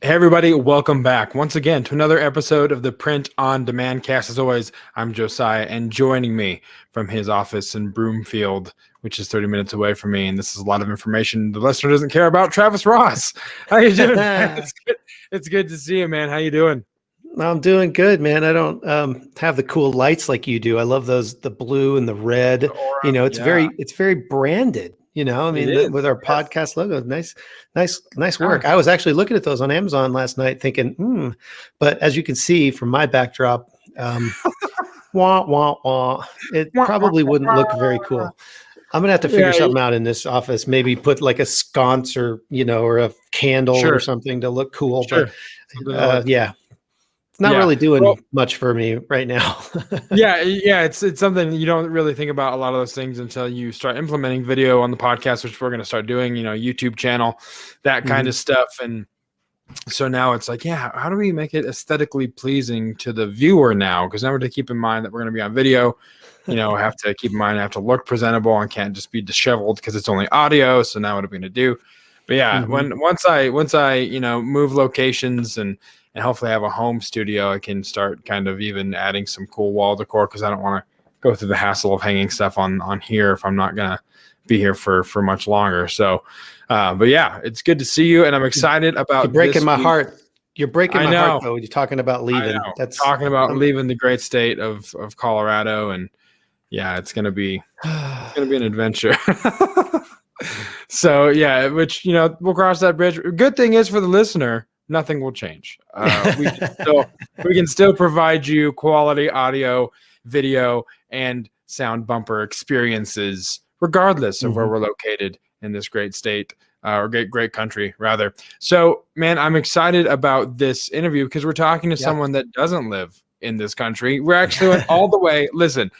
Hey everybody, welcome back once again to another episode of the Print on Demand cast. As always, I'm Josiah, and joining me from his office in Broomfield, which is 30 minutes away from me, and this is a lot of information the listener doesn't care about, Travis Ross. How you doing, man? It's good to see you, man. How you doing? I'm doing good, man. I don't have the cool lights like you do. I love the blue and the red. Aura, It's very branded. I mean, with our podcast logo, nice work. I was actually looking at those on Amazon last night, thinking, But as you can see from my backdrop, wah wah wah, it probably wouldn't look very cool. I'm gonna have to figure something out in this office. Maybe put like a sconce or a candle or something to look cool. Sure. But it's not really doing much for me right now. It's something you don't really think about a lot of those things until you start implementing video on the podcast, which we're going to start doing, YouTube channel, that kind of stuff. And so now it's like, how do we make it aesthetically pleasing to the viewer now? Because now we're to keep in mind that we're going to be on video. I have to keep in mind I have to look presentable and can't just be disheveled because it's only audio. So now what are we going to do? But once I move locations and hopefully have a home studio, I can start kind of even adding some cool wall decor, because I don't want to go through the hassle of hanging stuff on here if I'm not going to be here for much longer. So, it's good to see you, and I'm excited about You're breaking my heart. You're breaking my heart, though. You're talking about leaving. That's talking about leaving the great state of Colorado, and it's going to be an adventure. So, which, we'll cross that bridge. Good thing is for the listener, nothing will change. We can still provide you quality audio, video, and sound bumper experiences, regardless of where we're located in this great state, or great country, rather. So, man, I'm excited about this interview because we're talking to someone that doesn't live in this country. We're actually went all the way. Listen,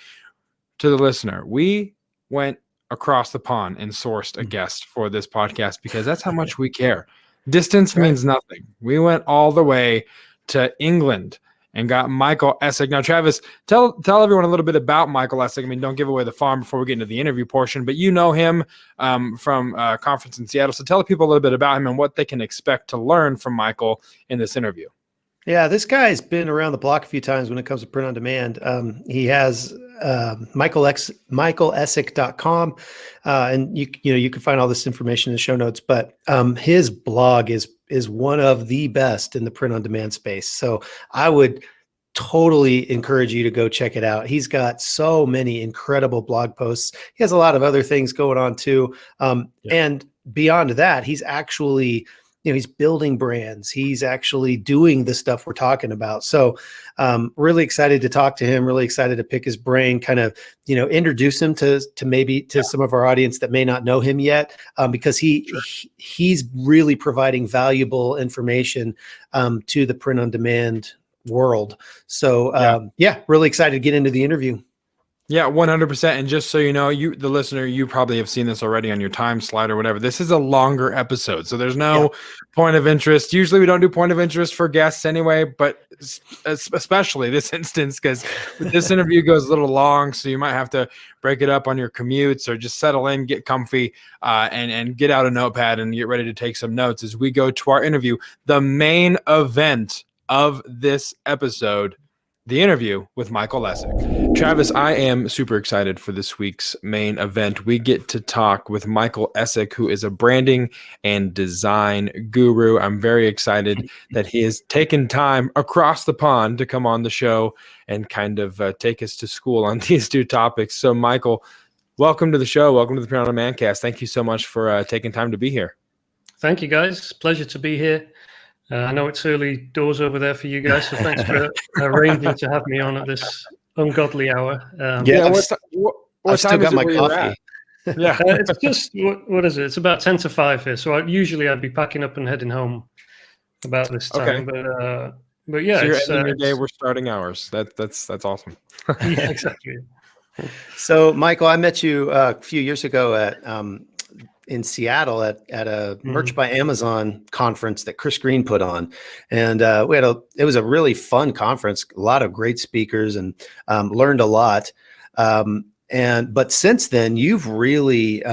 to the listener, we went across the pond and sourced a guest for this podcast because that's how much we care. Distance means nothing. We went all the way to England and got Michael Essek. Now, Travis, tell everyone a little bit about Michael Essek. I mean, don't give away the farm before we get into the interview portion, but you know him from a conference in Seattle. So tell people a little bit about him and what they can expect to learn from Michael in this interview. Yeah, this guy's been around the block a few times when it comes to print on demand. He has michaelessek.com, and you can find all this information in the show notes. But his blog is one of the best in the print on demand space. So I would totally encourage you to go check it out. He's got so many incredible blog posts. He has a lot of other things going on too. And beyond that, he's actually he's building brands. He's actually doing the stuff we're talking about. So really excited to talk to him, really excited to pick his brain, kind of, introduce him to some of our audience that may not know him yet, because he's really providing valuable information to the print on demand world. So really excited to get into the interview. Yeah, 100%. And just so you know, the listener, you probably have seen this already on your time slide or whatever. This is a longer episode, so there's no point of interest. Usually we don't do point of interest for guests anyway, but especially this instance, because this interview goes a little long, so you might have to break it up on your commutes or just settle in, get comfy, and get out a notepad and get ready to take some notes as we go to our interview. The main event of this episode, the interview with Michael Essek. Travis, I am super excited for this week's main event. We get to talk with Michael Essek, who is a branding and design guru. I'm very excited that he has taken time across the pond to come on the show and kind of take us to school on these two topics. So, Michael, welcome to the show. Welcome to the Print on Demand cast. Thank you so much for taking time to be here. Thank you, guys. Pleasure to be here. I know it's early doors over there for you guys, so thanks for arranging to have me on at this ungodly hour. I've still got my coffee. It's just, what is it? It's about 10 to 5 here, so I'd be packing up and heading home about this time. Okay. But yeah. So you're ending your day, we're starting ours. That's awesome. Yeah, exactly. So, Michael, I met you a few years ago in Seattle at a Merch by Amazon conference that Chris Green put on. And it was a really fun conference, a lot of great speakers, and learned a lot. But since then, you've really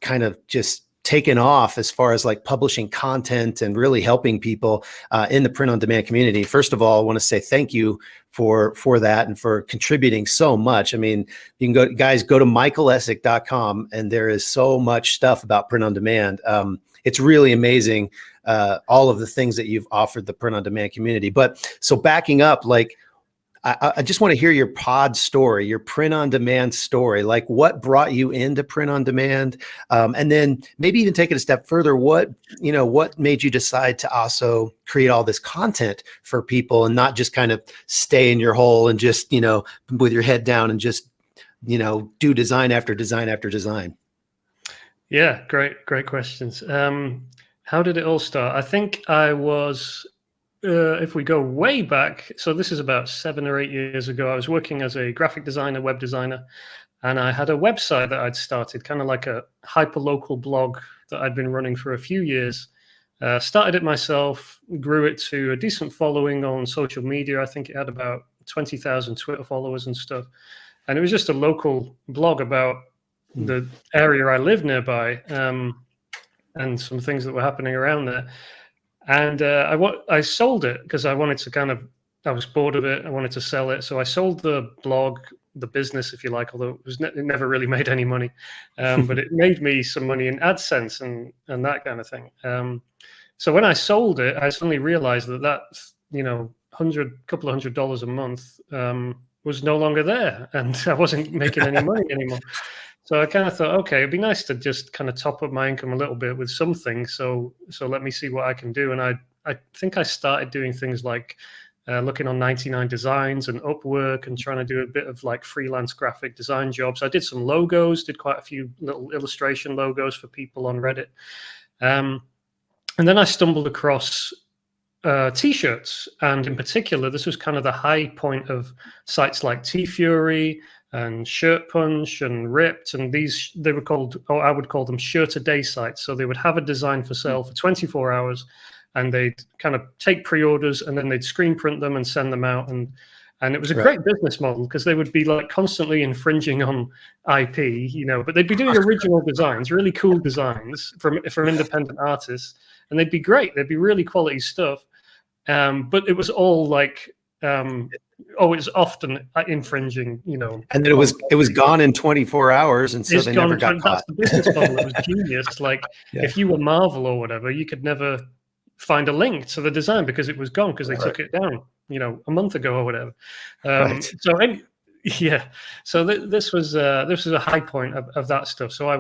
kind of just taken off as far as like publishing content and really helping people in the print on demand community. First of all, I want to say thank you for that and for contributing so much. I mean, you can go to michaelessek.com, and there is so much stuff about print on demand. It's really amazing, all of the things that you've offered the print on demand community. But so backing up, like, I just want to hear your pod story, your print on demand story. Like, what brought you into print on demand? And then maybe even take it a step further. What made you decide to also create all this content for people and not just kind of stay in your hole and just, with your head down and just, do design after design after design? Yeah, great questions. How did it all start? I think I was, if we go way back, so this is about 7 or 8 years ago, I was working as a graphic designer, web designer, and I had a website that I'd started, kind of like a hyper-local blog that I'd been running for a few years. Started it myself, grew it to a decent following on social media. I think it had about 20,000 Twitter followers and stuff. And it was just a local blog about the area I live nearby, and some things that were happening around there. And I sold it because I wanted to I was bored of it. I wanted to sell it. So I sold the blog, the business, if you like, although it never really made any money. But it made me some money in AdSense and that kind of thing. So when I sold it, I suddenly realized that couple of $100 a month was no longer there. And I wasn't making any money anymore. So I kind of thought, okay, it'd be nice to just kind of top up my income a little bit with something. So let me see what I can do. And I think I started doing things like looking on 99 Designs and Upwork and trying to do a bit of like freelance graphic design jobs. I did some logos, did quite a few little illustration logos for people on Reddit. And then I stumbled across T-shirts. And in particular, this was kind of the high point of sites like T-Fury and Shirt Punch and Ripped, and they were called, or I would call them shirt-a-day sites. So they would have a design for sale for 24 hours, and they'd kind of take pre-orders, and then they'd screen print them and send them out. And it was a great business model because they would be like constantly infringing on IP, but they'd be doing original designs, really cool designs from independent artists, and they'd be great. They'd be really quality stuff. But it was all like, it's often infringing, And then it was gone in 24 hours, and so they never got caught. That's the business model. It was genius. Like, if you were Marvel or whatever, you could never find a link to the design because it was gone because they took it down, a month ago or whatever. So this was a high point of that stuff. So I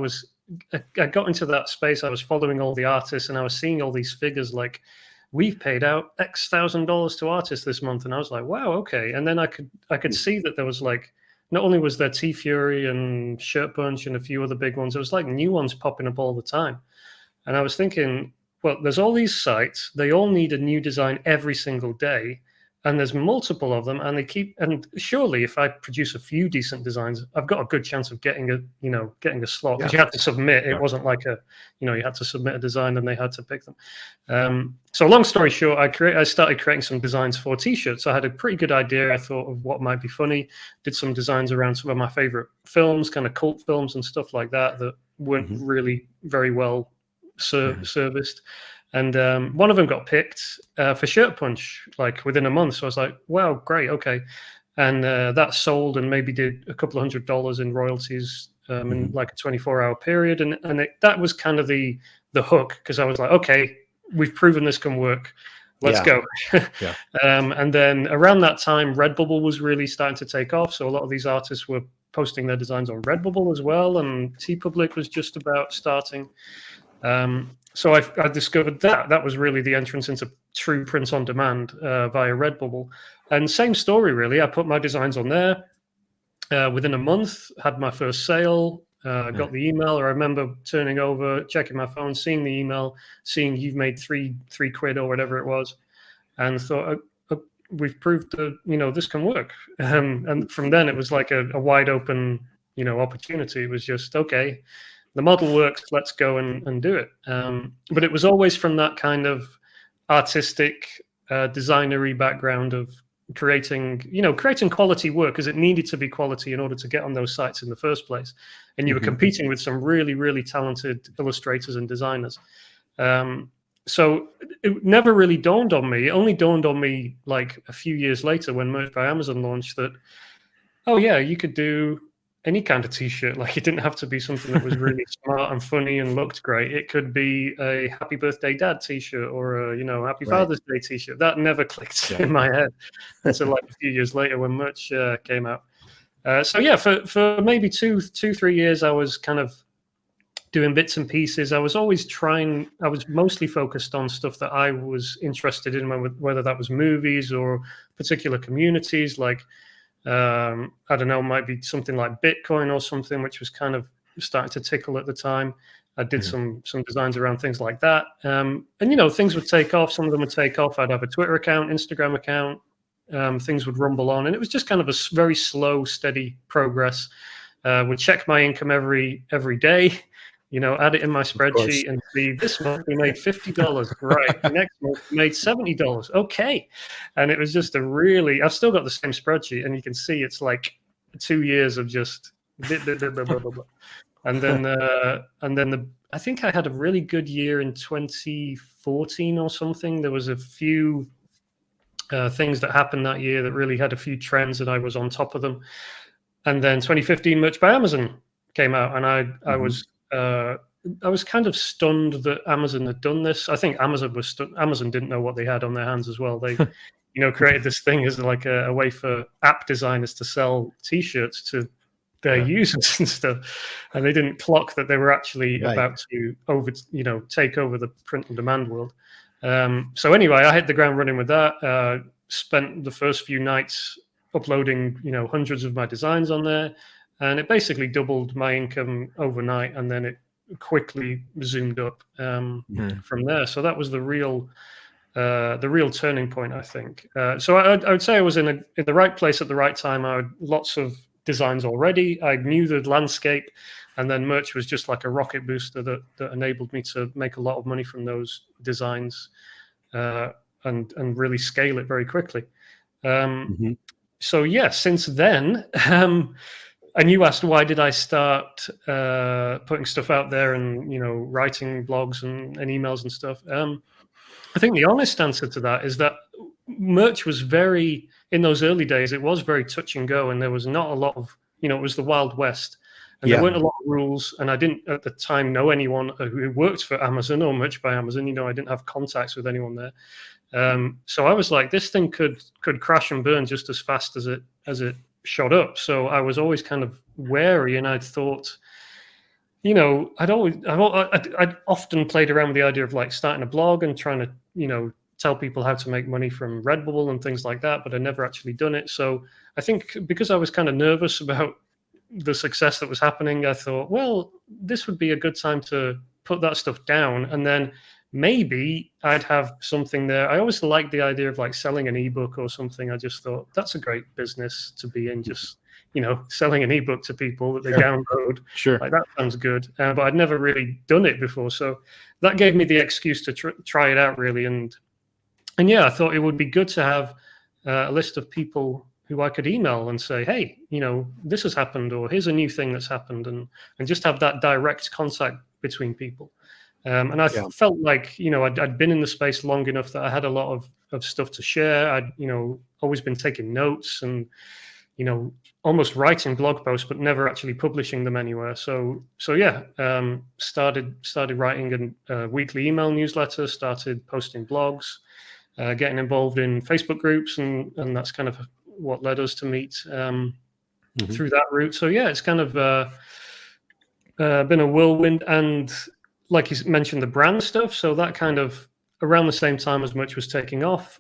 got into that space. I was following all the artists, and I was seeing all these figures like, we've paid out X $1,000 to artists this month. And I was like, wow, okay. And then I could see that there was like, not only was there T-Fury and Shirt Punch and a few other big ones, there was like new ones popping up all the time. And I was thinking, well, there's all these sites, they all need a new design every single day. And there's multiple of them, and surely if I produce a few decent designs, I've got a good chance of getting a slot. Because you had to submit. It wasn't like you had to submit a design and they had to pick them. So long story short, I started creating some designs for T-shirts. I had a pretty good idea, I thought, of what might be funny. Did some designs around some of my favorite films, kind of cult films and stuff like that weren't really very well serviced. And one of them got picked for Shirt Punch, like within a month. So I was like, wow, great, okay. And that sold and maybe did a couple of $100 in royalties in like a 24-hour period. And that was kind of the hook, because I was like, okay, we've proven this can work. Let's go. And then around that time, Redbubble was really starting to take off. So a lot of these artists were posting their designs on Redbubble as well. And TeePublic was just about starting. So I discovered that was really the entrance into true print on demand via Redbubble. And same story, really. I put my designs on there. Within a month, had my first sale, got the email. I remember turning over, checking my phone, seeing the email, seeing you've made three quid or whatever it was, and thought, we've proved that, this can work. And from then it was like a wide open, opportunity. It was just, okay, the model works, let's go and do it. But it was always from that kind of artistic, designery background of creating quality work, because it needed to be quality in order to get on those sites in the first place. And you were competing with some really, really talented illustrators and designers. So it never really dawned on me. It only dawned on me like a few years later when Merch by Amazon launched that, oh yeah, you could do any kind of t-shirt. Like, it didn't have to be something that was really smart and funny and looked great. It could be a Happy Birthday Dad t-shirt or a Happy Father's Day t-shirt. That never clicked in my head until like a few years later when Merch came out. So yeah, for maybe 2-3 years, I was kind of doing bits and pieces. I was mostly focused on stuff that I was interested in, whether that was movies or particular communities, like, I don't know, might be something like Bitcoin or something, which was kind of starting to tickle at the time. I did some designs around things like that. And, things would take off. Some of them would take off. I'd have a Twitter account, Instagram account. Things would rumble on. And it was just kind of a very slow, steady progress. Would check my income every day. Add it in my spreadsheet and see, this month we made $50. Right. Next month we made $70. Okay. And it was just I've still got the same spreadsheet, and you can see it's like 2 years of just blah, blah, blah, blah, blah, blah. And then I think I had a really good year in 2014 or something. There was a few things that happened that year that really had a few trends, and I was on top of them. And then 2015 Merch by Amazon came out, and I was kind of stunned that Amazon had done this. I think Amazon didn't know what they had on their hands as well. They, created this thing as like a way for app designers to sell T-shirts to their users and stuff, and they didn't clock that they were actually about to take over the print on demand world. So anyway, I hit the ground running with that. Spent the first few nights uploading hundreds of my designs on there. And it basically doubled my income overnight, and then it quickly zoomed up from there. So that was the real turning point, I think. So I would say I was in the right place at the right time. I had lots of designs already. I knew the landscape, and then Merch was just like a rocket booster that enabled me to make a lot of money from those designs and really scale it very quickly. So yeah, since then. And you asked, why did I start putting stuff out there and, writing blogs and emails and stuff? I think the honest answer to that is that Merch was in those early days, it was very touch and go, and there was not a lot of, it was the Wild West. And there weren't a lot of rules, and I didn't at the time know anyone who worked for Amazon or Merch by Amazon. I didn't have contacts with anyone there. So I was like, this thing could crash and burn just as fast as it shot up. So I was always kind of wary, and I thought, I'd often played around with the idea of like starting a blog and trying to, tell people how to make money from Redbubble and things like that, but I never actually done it. So I think because I was kind of nervous about the success that was happening, I thought, well, this would be a good time to put that stuff down, and then maybe I'd have something there. I always liked the idea of like selling an ebook or something. I just thought that's a great business to be in, just, selling an ebook to people that they download. Sure. Like, that sounds good. But I'd never really done it before. So that gave me the excuse to try it out, really. And yeah, I thought it would be good to have a list of people who I could email and say, hey, this has happened, or here's a new thing that's happened, and just have that direct contact between people. And I felt like, I'd been in the space long enough that I had a lot of stuff to share. I'd, always been taking notes and, almost writing blog posts, but never actually publishing them anywhere. So yeah, started writing a weekly email newsletter, started posting blogs, getting involved in Facebook groups, and that's kind of what led us to meet through that route. So yeah, it's kind of been a whirlwind. And like you mentioned, the brand stuff. So that kind of around the same time as Merch was taking off.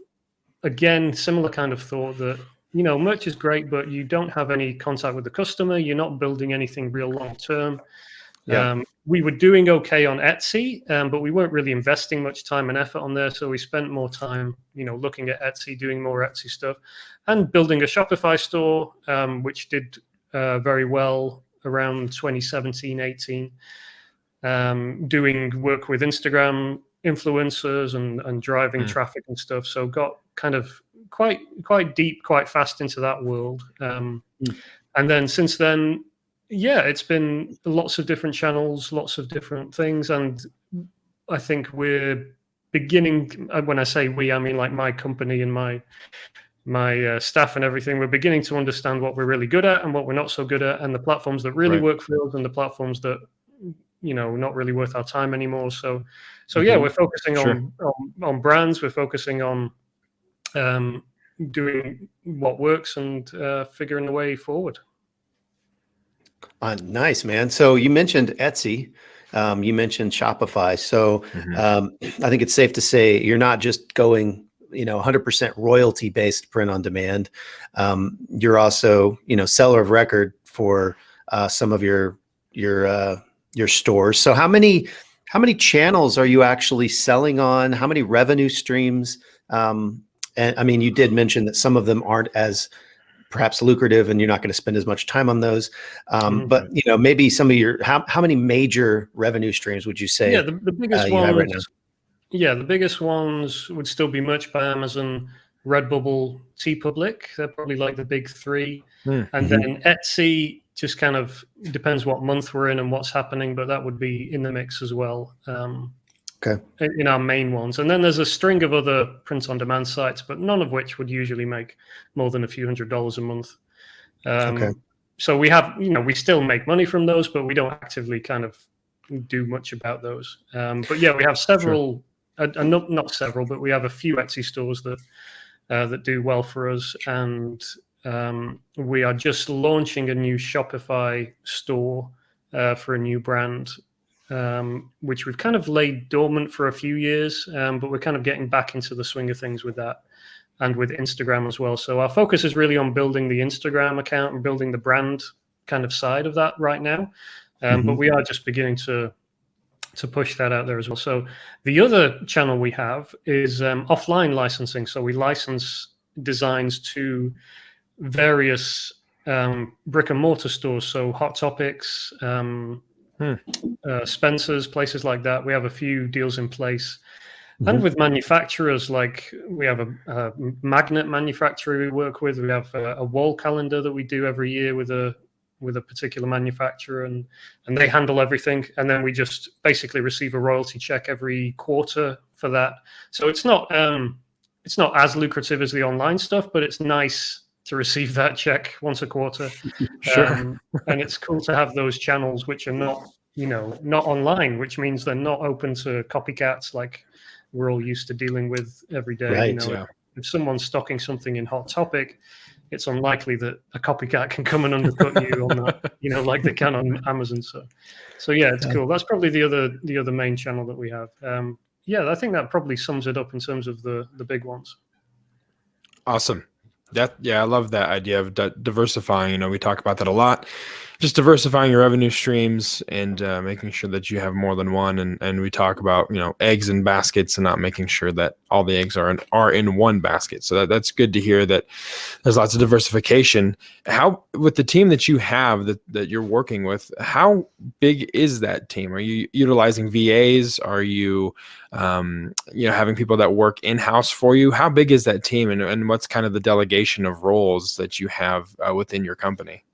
Again, similar kind of thought that, Merch is great, but you don't have any contact with the customer. You're not building anything real long term. We were doing okay on Etsy, but we weren't really investing much time and effort on there. So we spent more time, looking at Etsy, doing more Etsy stuff, and building a Shopify store, which did very well around 2017, 18. Doing work with Instagram influencers and driving traffic and stuff. So got kind of quite deep, quite fast into that world. And then since then, yeah, it's been lots of different channels, lots of different things, and I think we're beginning. When I say we, I mean like my company and my staff and everything. We're beginning to understand what we're really good at and what we're not so good at, and the platforms that really work for us and the platforms that not really worth our time anymore. So yeah, we're focusing on brands. We're focusing on doing what works and figuring a way forward. Nice, man. So you mentioned Etsy. You mentioned Shopify. So I think it's safe to say you're not just going 100% royalty based print on demand. You're also, seller of record for some of your stores. So how many channels are you actually selling on? How many revenue streams? And I mean, you did mention that some of them aren't as perhaps lucrative and you're not going to spend as much time on those. But maybe some of your, how many major revenue streams would you say? Yeah, the biggest you have right now? Yeah, the biggest ones would still be Merch by Amazon, Redbubble, TeePublic. They're probably like the big three. And then Etsy just kind of depends what month we're in and what's happening, but that would be in the mix as well. In our main ones. And then there's a string of other print on demand sites, but none of which would usually make more than a few $100s a month. So we have, we still make money from those, but we don't actively kind of do much about those. But yeah, we have several, not several, but we have a few Etsy stores that do well for us. And we are just launching a new Shopify store for a new brand, which we've kind of laid dormant for a few years, but we're kind of getting back into the swing of things with that, and with Instagram as well. So our focus is really on building the Instagram account and building the brand kind of side of that right now. But we are just beginning to push that out there as well. So the other channel we have is offline licensing. So we license designs to various brick and mortar stores. So Hot Topics, Spencer's, places like that. We have a few deals in place. And with manufacturers, like we have a magnet manufacturer we work with. We have a wall calendar that we do every year with a particular manufacturer, and they handle everything. And then we just basically receive a royalty check every quarter for that. So it's not as lucrative as the online stuff, but it's nice to receive that check once a quarter. And it's cool to have those channels which are not online, which means they're not open to copycats like we're all used to dealing with every day. If someone's stocking something in Hot Topic, it's unlikely that a copycat can come and undercut you on that, like they can on Amazon. So yeah, it's cool. That's probably the other main channel that we have. I think that probably sums it up in terms of the big ones. Awesome. I love that idea of diversifying. We talk about that a lot. Just diversifying your revenue streams and making sure that you have more than one. And we talk about, eggs in baskets and not making sure that all the eggs are in one basket. So that's good to hear that there's lots of diversification. How, with the team that you have that you're working with, how big is that team? Are you utilizing VAs? Are you, having people that work in-house for you? How big is that team, and what's kind of the delegation of roles that you have within your company?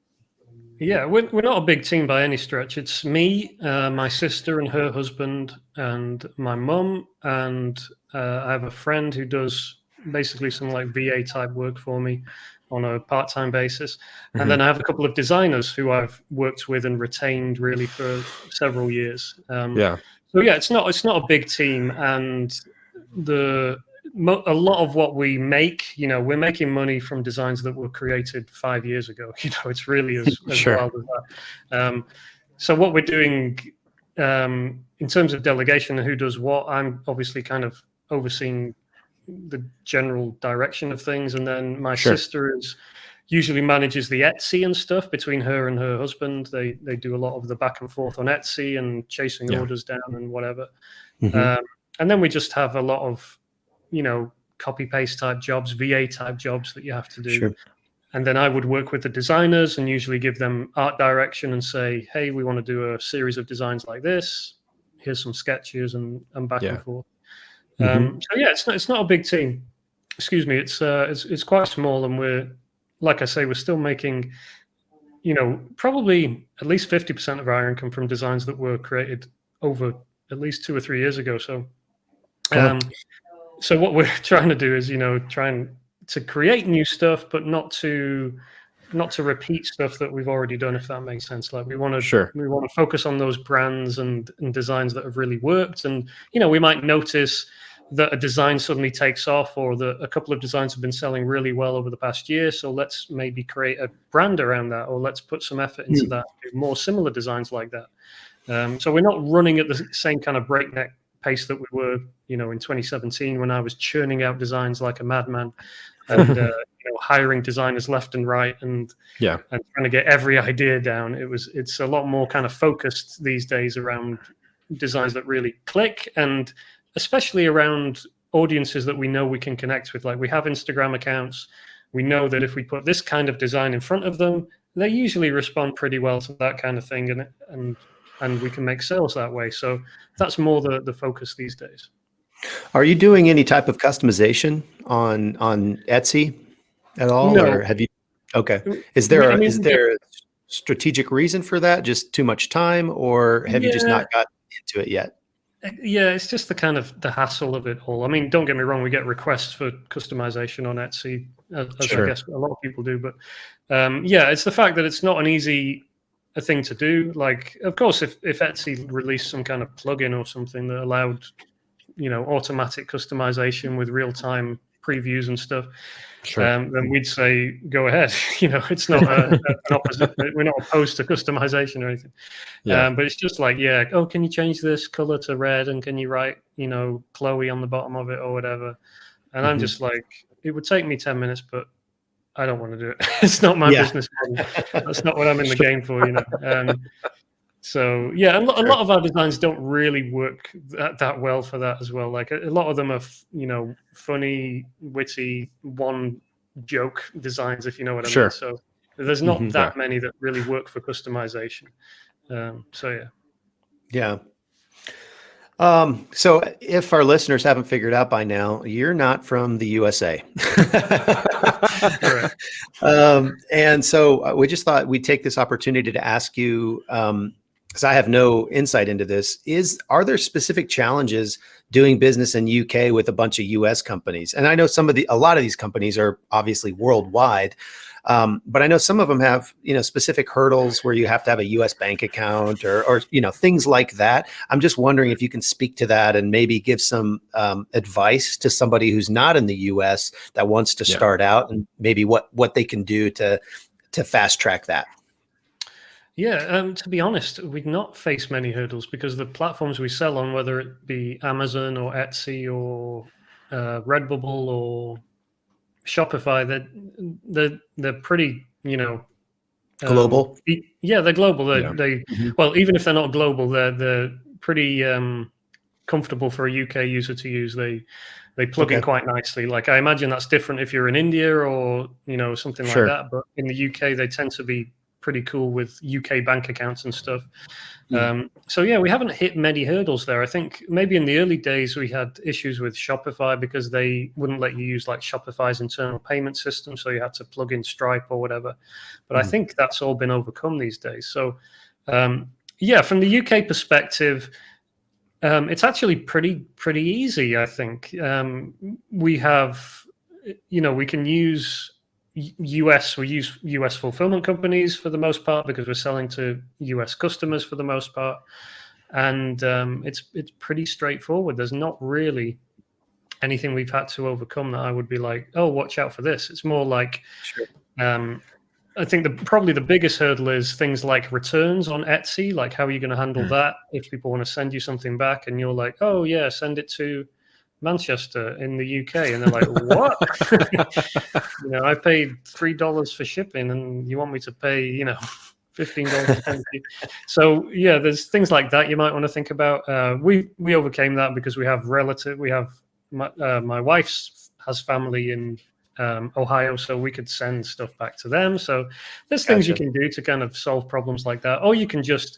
Yeah, we're not a big team by any stretch. It's me, my sister and her husband, and my mum, and I have a friend who does basically some like VA type work for me on a part-time basis. And then I have a couple of designers who I've worked with and retained really for several years. So yeah, it's not a big team, and a lot of what we make, we're making money from designs that were created 5 years ago. It's really as wild as that. So what we're doing in terms of delegation and who does what, I'm obviously kind of overseeing the general direction of things, and then my sister usually manages the Etsy and stuff between her and her husband. They do a lot of the back and forth on Etsy and chasing orders down and whatever. And then we just have a lot of copy paste type jobs, VA type jobs that you have to do. And then I would work with the designers and usually give them art direction and say, hey, we want to do a series of designs like this. Here's some sketches and back and forth. So yeah, it's not a big team. excuse me, it's quite small, and we're, like I say, we're still making, probably at least 50% of our income from designs that were created over at least 2 or 3 years ago. So, so what we're trying to do is, trying to create new stuff, but not to repeat stuff that we've already done, if that makes sense. Like we want to focus on those brands and designs that have really worked. And, we might notice that a design suddenly takes off, or that a couple of designs have been selling really well over the past year. So let's maybe create a brand around that, or let's put some effort into that, do more similar designs like that. So we're not running at the same kind of breakneck pace that we were, in 2017, when I was churning out designs like a madman, and hiring designers left and right, and trying to get every idea down. It's a lot more kind of focused these days around designs that really click, and especially around audiences that we know we can connect with. Like we have Instagram accounts. We know that if we put this kind of design in front of them, they usually respond pretty well to that kind of thing, and we can make sales that way. So that's more the focus these days. Are you doing any type of customization on Etsy at all? No. Or have you? Okay. Is there a strategic reason for that? Just too much time, or have you just not gotten into it yet? Yeah, it's just the hassle of it all. I mean, don't get me wrong, we get requests for customization on Etsy, as I guess a lot of people do. But it's the fact that it's not an easy thing to do. Like, of course, if Etsy released some kind of plugin or something that allowed, automatic customization with real-time previews and stuff, then we'd say go ahead. It's not an opposite. We're not opposed to customization or anything. But it's just like, can you change this color to red, and can you write Chloe on the bottom of it or whatever? And I'm just like, it would take me 10 minutes, but I don't want to do it. It's not my business model. That's not what I'm in the game for. So a lot of our designs don't really work that well for that as well. Like a lot of them are, funny, witty, one joke designs, if you know what I mean. So there's not that many that really work for customization. So if our listeners haven't figured out by now, you're not from the USA. And so we just thought we'd take this opportunity to ask you, because I have no insight into this, are there specific challenges doing business in UK with a bunch of US companies? And I know a lot of these companies are obviously worldwide, but I know some of them have, specific hurdles where you have to have a US bank account or things like that. I'm just wondering if you can speak to that and maybe give some advice to somebody who's not in the US that wants to start out, and maybe what they can do to fast track that. Yeah, to be honest, we've not faced many hurdles because the platforms we sell on, whether it be Amazon or Etsy or Redbubble or Shopify, they're pretty, global. They're global. Well, even if they're not global, they're pretty comfortable for a UK user to use. They plug in quite nicely. Like I imagine that's different if you're in India or something like that. But in the UK, they tend to be pretty cool with UK bank accounts and stuff. We haven't hit many hurdles there. I think maybe in the early days we had issues with Shopify because they wouldn't let you use like Shopify's internal payment system, so you had to plug in Stripe or whatever. But I think that's all been overcome these days. So from the UK perspective, it's actually pretty easy. I think we have, we can use we use US fulfillment companies for the most part because we're selling to US customers for the most part, and it's pretty straightforward. There's not really anything we've had to overcome that I would be like, oh, watch out for this. It's more like, I think probably the biggest hurdle is things like returns on Etsy. Like, how are you going to handle that if people want to send you something back and you're like, oh yeah, send it to Manchester in the UK, and they're like, what? I paid $3 for shipping and you want me to pay $15. So there's things like that you might want to think about. We overcame that because we have my wife's has family in Ohio, so we could send stuff back to them. So there's things you can do to kind of solve problems like that, or you can just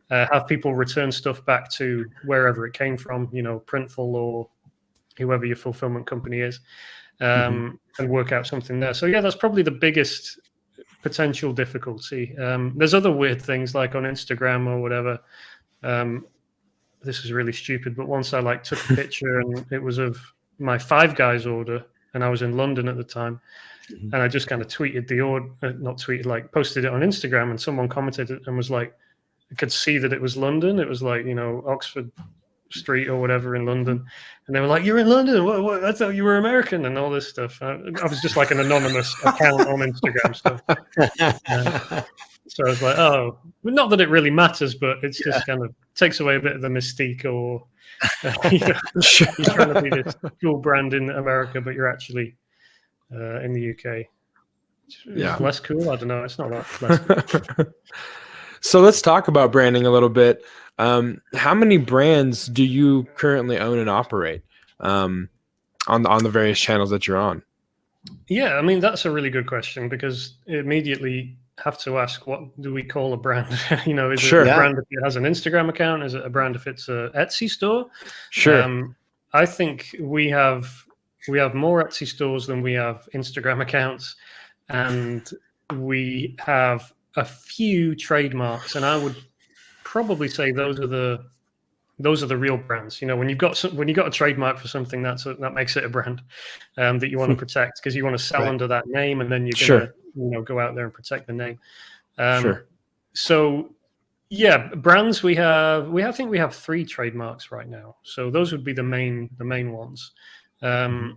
have people return stuff back to wherever it came from, Printful or whoever your fulfillment company is. and work out something there. So yeah, that's probably the biggest potential difficulty. There's other weird things like on Instagram or whatever. This is really stupid, but once I like took a picture and it was of my Five Guys order, and I was in London at the time, and I just kind of tweeted the order, not tweeted, like posted it on Instagram, and someone commented and was like, I could see that it was London. It was like, Oxford Street or whatever in London, and they were like, "You're in London? What? I thought you were American," and all this stuff. I was just like an anonymous account on Instagram stuff. So I was like, "Oh, not that it really matters, but it's just kind of takes away a bit of the mystique." Or you're trying to be this cool brand in America, but you're actually in the UK. It's less cool. I don't know. It's not that less cool. So let's talk about branding a little bit. How many brands do you currently own and operate on the various channels that you're on? Yeah, I mean, that's a really good question, because immediately have to ask, what do we call a brand? Is it a brand if it has an Instagram account? Is it a brand if it's a Etsy store? Sure. I think we have more Etsy stores than we have Instagram accounts, and we have a few trademarks, and I would probably say those are the real brands. When you've got a trademark for something, that makes it a brand that you want to protect, because you want to sell under that name, and then you're gonna go out there and protect the name. So yeah, brands I think we have 3 trademarks right now. So those would be the main ones, and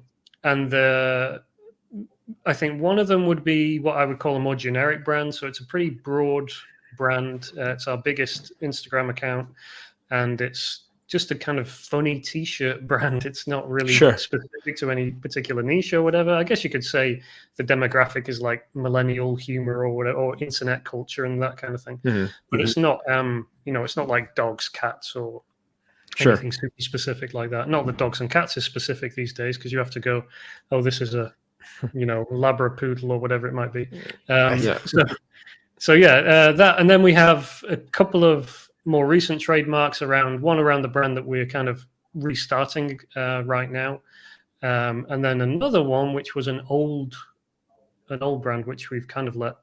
I think one of them would be what I would call a more generic brand. So it's a pretty broad brand. It's our biggest Instagram account, and it's just a kind of funny T-shirt brand. It's not really specific to any particular niche or whatever. I guess you could say the demographic is like millennial humor or whatever, or internet culture and that kind of thing. But it's not, it's not like dogs, cats, or anything super specific like that. Not that dogs and cats is specific these days, because you have to go, oh, this is a Labrapoodle or whatever it might be. So that, and then we have a couple of more recent trademarks around the brand that we're kind of restarting right now, and then another one which was an old brand which we've kind of let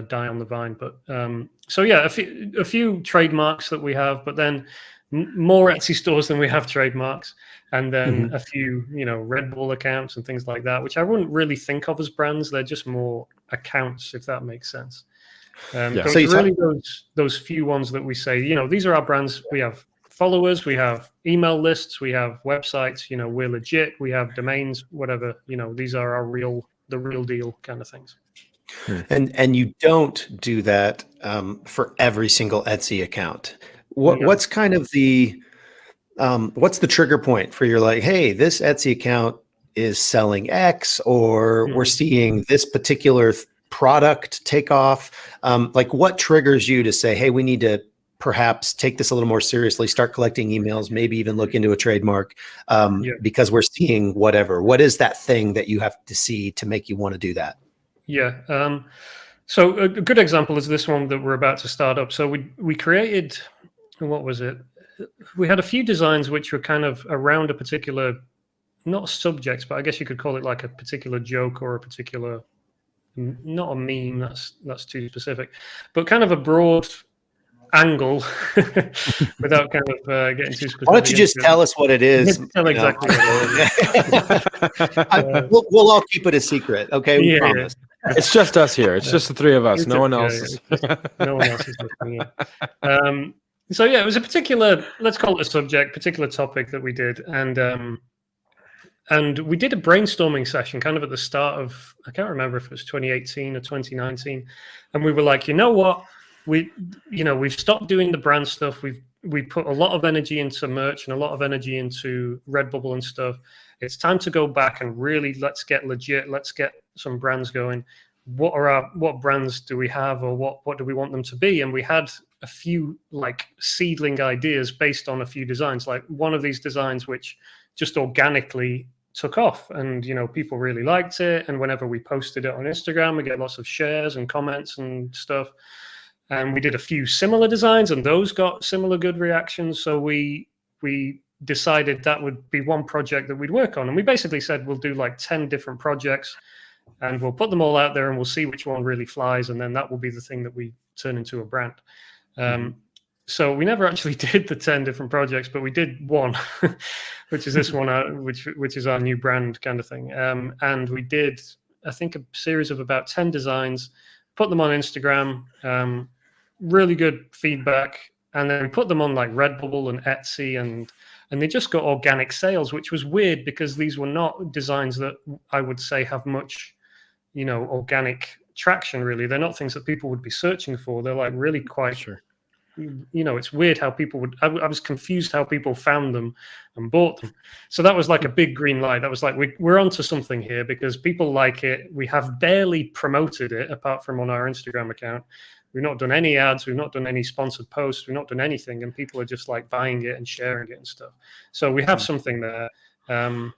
die on the vine. But a few trademarks that we have, but then more Etsy stores than we have trademarks, and then a few Red Bull accounts and things like that, which I wouldn't really think of as brands. They're just more accounts, if that makes sense. So it's really those few ones that we say, these are our brands. We have followers, we have email lists, we have websites, we're legit, we have domains, whatever, these are the real deal kind of things. And you don't do that for every single Etsy account. What's kind of what's the trigger point for your, like, hey, this Etsy account is selling X, or we're seeing this particular product take off? Like, what triggers you to say, hey, we need to perhaps take this a little more seriously, start collecting emails, maybe even look into a trademark, because we're seeing whatever? What is that thing that you have to see to make you want to do that? Yeah. So a good example is this one that we're about to start up. So we created, what was it? We had a few designs which were kind of around a particular, not subject, but I guess you could call it like a particular joke or a particular, not a meme, that's too specific, but kind of a broad angle without kind of getting too specific. Why don't you just tell us what it is? Tell exactly what it is. We'll all keep it a secret, okay? We promise. Yeah. It's just us here. It's just the 3 of us. No one else. No one else is listening. So yeah, it was a particular, let's call it a subject, particular topic that we did, and we did a brainstorming session kind of at the start of, I can't remember if it was 2018 or 2019. And we were like, you know what? We've stopped doing the brand stuff. We put a lot of energy into merch and a lot of energy into Redbubble and stuff. It's time to go back and really let's get legit. Let's get some brands going. What brands do we have, or what do we want them to be? And we had a few like seedling ideas based on a few designs. Like one of these designs which just organically took off, and people really liked it, and whenever we posted it on Instagram we get lots of shares and comments and stuff, and we did a few similar designs and those got similar good reactions. So we decided that would be one project that we'd work on. And we basically said, we'll do like 10 different projects and we'll put them all out there and we'll see which one really flies. And then that will be the thing that we turn into a brand. So we never actually did the 10 different projects, but we did one, which is this one, which is our new brand kind of thing. And we did, I think, a series of about 10 designs, put them on Instagram, really good feedback. And then we put them on like Redbubble and Etsy, and they just got organic sales, which was weird because these were not designs that I would say have much, organic traction, really. They're not things that people would be searching for. They're like really quite... Sure. It's weird how people would. I was confused how people found them and bought them. So that was like a big green light. That was like we're onto something here because people like it. We have barely promoted it apart from on our Instagram account. We've not done any ads. We've not done any sponsored posts. We've not done anything, and people are just like buying it and sharing it and stuff. So we have something there. And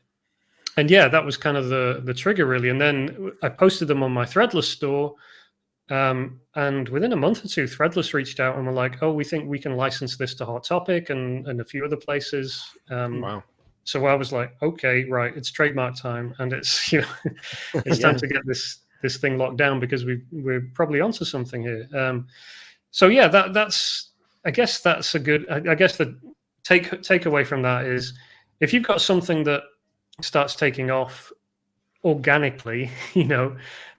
yeah, that was kind of the trigger really. And then I posted them on my Threadless store. And within a month or two, Threadless reached out and were like, "Oh, we think we can license this to Hot Topic and a few other places." Wow. So I was like, "Okay, right, it's trademark time, and it's it's time to get this thing locked down because we're probably onto something here." So yeah, that's I guess that's a good. I guess the takeaway from that is if you've got something that starts taking off organically,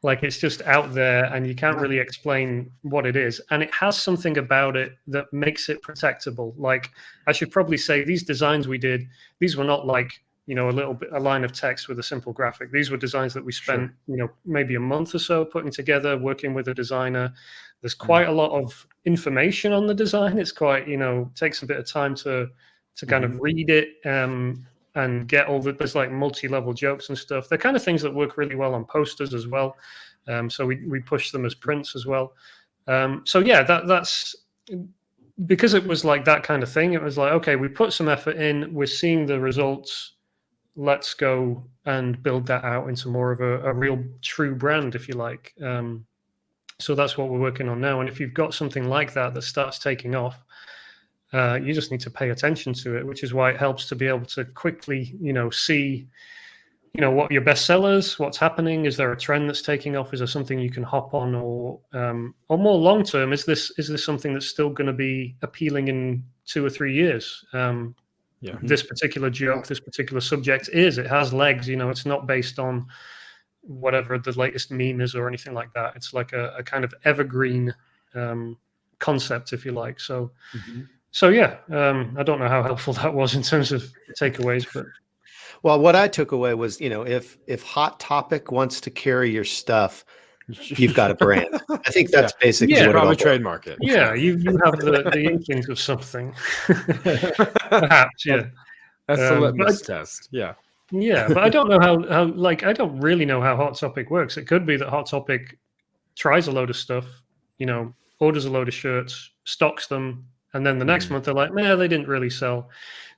like it's just out there and you can't really explain what it is, and it has something about it that makes it protectable. Like I should probably say these designs we did, these were not like a line of text with a simple graphic. These were designs that we spent maybe a month or so putting together, working with a designer. There's quite a lot of information on the design. It's quite takes a bit of time to kind of read it and get all there's like multi-level jokes and stuff. They're kind of things that work really well on posters as well. So we push them as prints as well. So yeah, that's because it was like that kind of thing. It was like, okay, we put some effort in, we're seeing the results. Let's go and build that out into more of a real true brand, if you like. So that's what we're working on now. And if you've got something like that starts taking off, you just need to pay attention to it, which is why it helps to be able to quickly, see, what your best sellers, what's happening. Is there a trend that's taking off? Is there something you can hop on, or more long term? Is this something that's still going to be appealing in 2 or 3 years? This particular joke, this particular subject it has legs. It's not based on whatever the latest meme is or anything like that. It's like a kind of evergreen concept, if you like. So. So yeah, I don't know how helpful that was in terms of takeaways, but well, what I took away was, if Hot Topic wants to carry your stuff, you've got a brand. I think that's basically what probably it trademark it. Yeah, you have the inklings of something, perhaps. Yeah, that's the litmus test. Yeah, but I don't know how like I don't really know how Hot Topic works. It could be that Hot Topic tries a load of stuff, orders a load of shirts, stocks them. And then the next month they're like, "Man, they didn't really sell."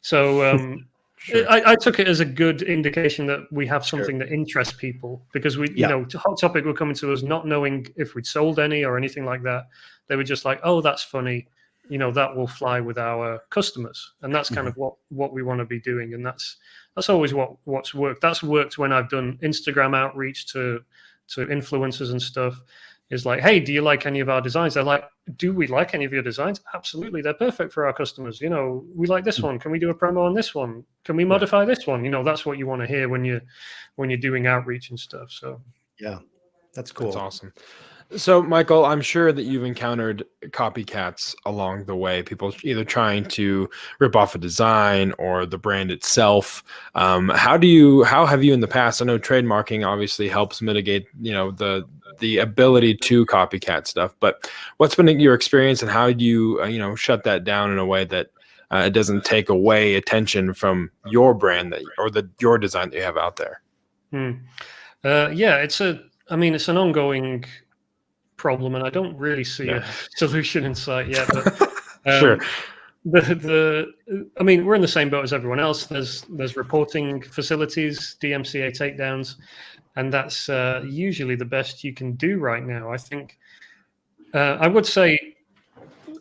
So sure. I took it as a good indication that we have something that interests people, because Hot Topic were coming to us not knowing if we'd sold any or anything like that. They were just like, "Oh, that's funny. That will fly with our customers." And that's kind of what we want to be doing. And that's always what's worked. That's worked when I've done Instagram outreach to influencers and stuff. Is like, "Hey, do you like any of our designs?" They're like, "Do we like any of your designs?" "Absolutely, they're perfect for our customers. We like this one. Can we do a promo on this one? Can we modify this one?" That's what you want to hear when you're doing outreach and stuff. So yeah, that's cool. That's awesome. So, Michael, I'm sure that you've encountered copycats along the way, people either trying to rip off a design or the brand itself. How have you in the past? I know trademarking obviously helps mitigate, the ability to copycat stuff, but what's been your experience, and how do you, shut that down in a way that it doesn't take away attention from your brand your design that you have out there? Yeah, it's an ongoing problem, and I don't really see a solution in sight yet. But sure. We're in the same boat as everyone else. There's reporting facilities, DMCA takedowns, and that's usually the best you can do right now. I think I would say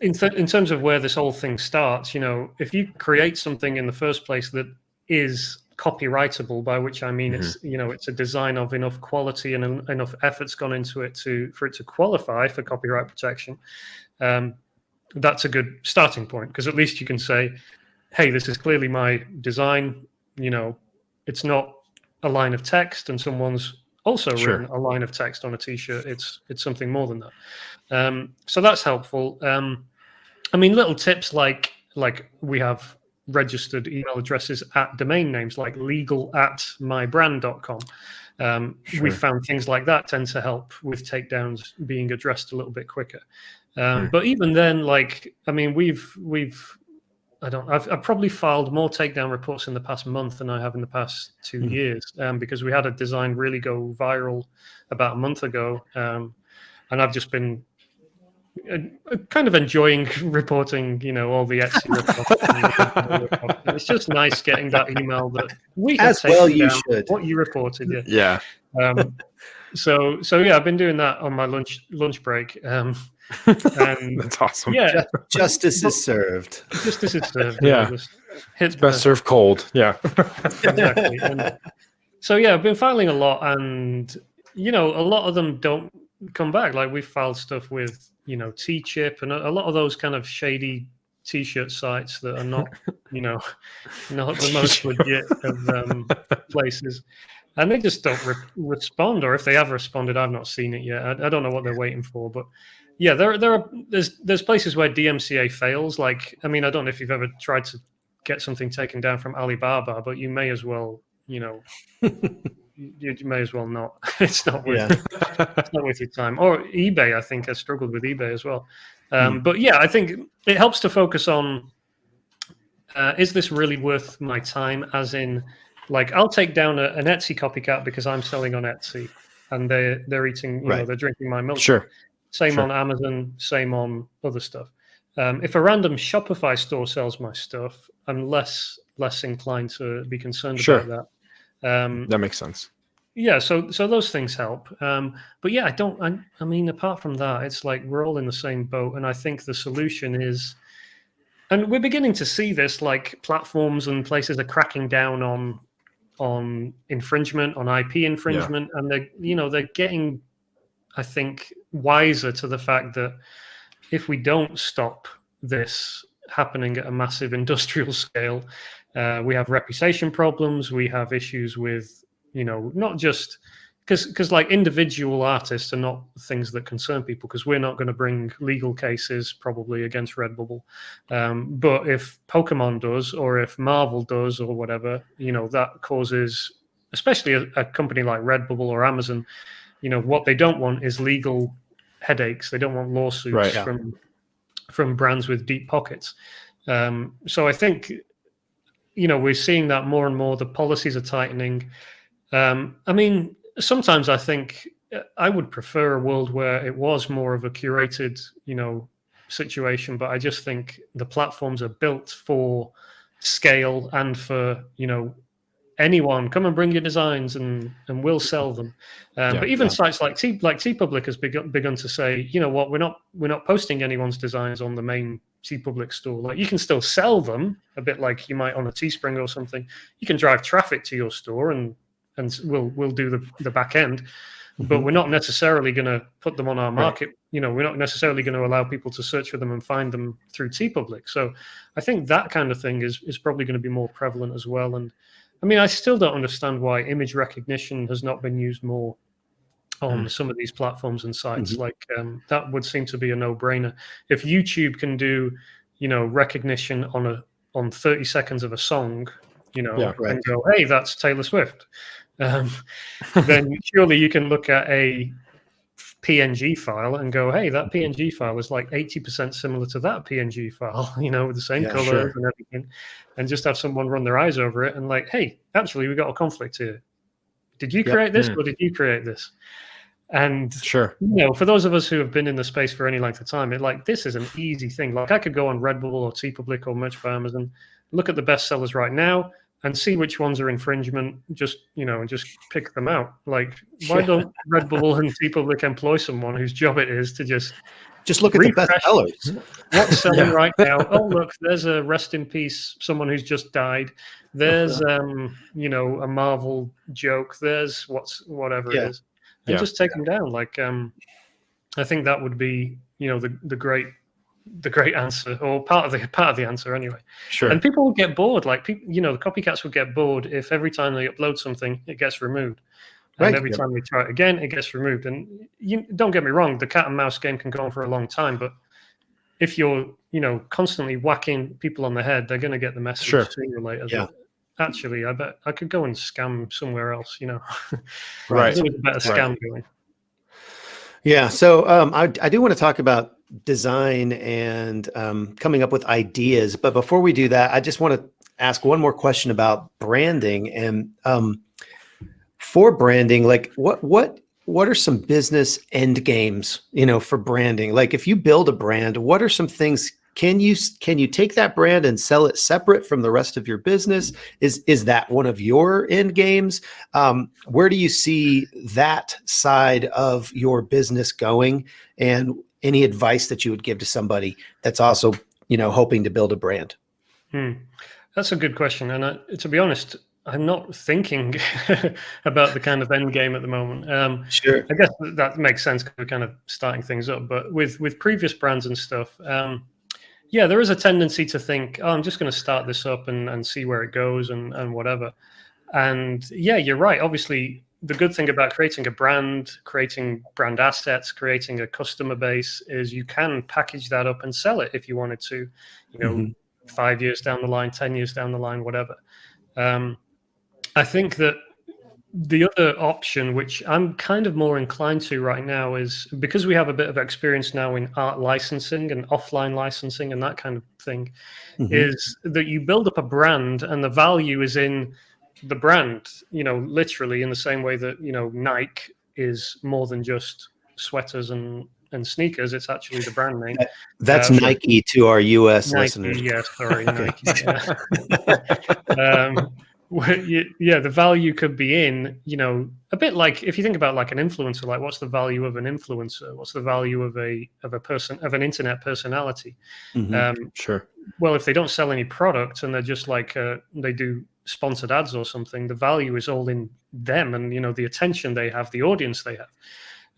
in terms of where this whole thing starts, if you create something in the first place that is copyrightable, by which I mean it's it's a design of enough quality and enough effort's gone into it for it to qualify for copyright protection, that's a good starting point, because at least you can say, hey, this is clearly my design. It's not a line of text and someone's also written a line of text on a t-shirt. It's something more than that. So that's helpful. Little tips like we have registered email addresses at domain names like legal@mybrand.com. We found things like that tend to help with takedowns being addressed a little bit quicker. But even then, I've probably filed more takedown reports in the past month than I have in the past 2 years, because we had a design really go viral about a month ago, and I've just been kind of enjoying reporting, all the Etsy reports. It's just nice getting that email that we have as well. You down should what you reported. Yeah. So yeah, I've been doing that on my lunch break. And that's awesome. Yeah, justice is served. Justice is served. Yeah, it's best served cold. Yeah, exactly. And so yeah, I've been filing a lot, and a lot of them don't come back. Like we filed stuff with T-Chip and a lot of those kind of shady T-shirt sites that are not not the most legit of places. And they just don't respond, or if they have responded, I've not seen it yet. I don't know what they're waiting for, but yeah, there's places where DMCA fails. Like, I don't know if you've ever tried to get something taken down from Alibaba, but you may as well, you may as well not. It's not worth it's not worth your time. Or eBay, I think I struggled with eBay as well. But yeah, I think it helps to focus on, is this really worth my time? As in, like, I'll take down an Etsy copycat because I'm selling on Etsy, and they're eating, they're drinking my milk. Sure. Same on Amazon, same on other stuff. If a random Shopify store sells my stuff, I'm less inclined to be concerned about that. That makes sense. Yeah, so those things help. But yeah, apart from that, it's like we're all in the same boat, and I think the solution is, and we're beginning to see this, like platforms and places are cracking down on infringement, on IP infringement, and they're getting, I think, wiser to the fact that if we don't stop this happening at a massive industrial scale, we have reputation problems, we have issues with, not just because like individual artists are not things that concern people, because we're not going to bring legal cases probably against Redbubble. But if Pokemon does, or if Marvel does, or whatever, that causes, especially a company like Redbubble or Amazon, what they don't want is legal headaches. They don't want lawsuits from brands with deep pockets. So I think, we're seeing that more and more. The policies are tightening. Sometimes I think I would prefer a world where it was more of a curated, situation, but I just think the platforms are built for scale and for, anyone come and bring your designs and we'll sell them. But even sites like TeePublic has begun to say, you know what, we're not posting anyone's designs on the main TeePublic store. Like, you can still sell them a bit like you might on a Teespring or something. You can drive traffic to your store and we'll do the back end, but we're not necessarily going to put them on our market. We're not necessarily going to allow people to search for them and find them through TeePublic. So I think that kind of thing is probably going to be more prevalent as well. And I still don't understand why image recognition has not been used more on some of these platforms and sites. Like, that would seem to be a no-brainer. If YouTube can do, recognition on 30 seconds of a song, and go, hey, that's Taylor Swift, then surely you can look at a PNG file and go, hey, that PNG file is like 80% similar to that PNG file, with the same colors and everything, and just have someone run their eyes over it and like, hey, actually, we got a conflict here. Did you create this or did you create this? And for those of us who have been in the space for any length of time, this is an easy thing. Like, I could go on Redbubble or TeePublic or Merch by Amazon, look at the best sellers right now and see which ones are infringement, just pick them out. Like, why don't Redbubble and TeePublic employ someone whose job it is to just Just look at the best refresh sellers. what's selling Yeah. right now. Oh, look, there's a rest in peace, someone who's just died. There's you know, a Marvel joke. There's whatever it Yeah. is, and Yeah. just take them down. Like I think that would be, you know, the great answer, or part of the answer anyway. Sure. And people will get bored. Like people, you know, the copycats would get bored if every time they upload something, it gets removed. And Right. every time we try it again, it gets removed. And you don't get me wrong, the cat and mouse game can go on for a long time, but if you're, you know, constantly whacking people on the head, they're going to get the message Sure. sooner or later. Yeah. That, actually, I bet I could go and scam somewhere else. You know, Right. there was a better scam going. Yeah. So I do want to talk about design and coming up with ideas. But before we do that, I just want to ask one more question about branding. And for branding, like what are some business end games, you know, for branding? Like if you build a brand, what are some things? Can you take that brand and sell it separate from the rest of your business? Is that one of your end games? Where do you see that side of your business going? And any advice that you would give to somebody that's also, you know, hoping to build a brand? That's a good question. And to be honest, I'm not thinking about the kind of end game at the moment. Sure. I guess that makes sense because we're kind of starting things up. But with previous brands and stuff, yeah, there is a tendency to think, oh, I'm just going to start this up and see where it goes and whatever. And yeah, you're right. Obviously, the good thing about creating a brand, creating brand assets, creating a customer base is you can package that up and sell it if you wanted to, you know, 5 years down the line, 10 years down the line, whatever. I think that the other option, which I'm kind of more inclined to right now, is because we have a bit of experience now in art licensing and offline licensing and that kind of thing, is that you build up a brand and the value is in the brand, you know, literally in the same way that, you know, Nike is more than just sweaters and sneakers. It's actually the brand name. That's Nike to our US Nike, listeners. yeah, sorry, Nike. Yeah, the value could be in, you know, a bit like if you think about like an influencer, like what's the value of an influencer? What's the value of a person, of an internet personality? Sure. Well, if they don't sell any product and they're just like they do sponsored ads or something, the value is all in them and, you know, the attention they have, the audience they have.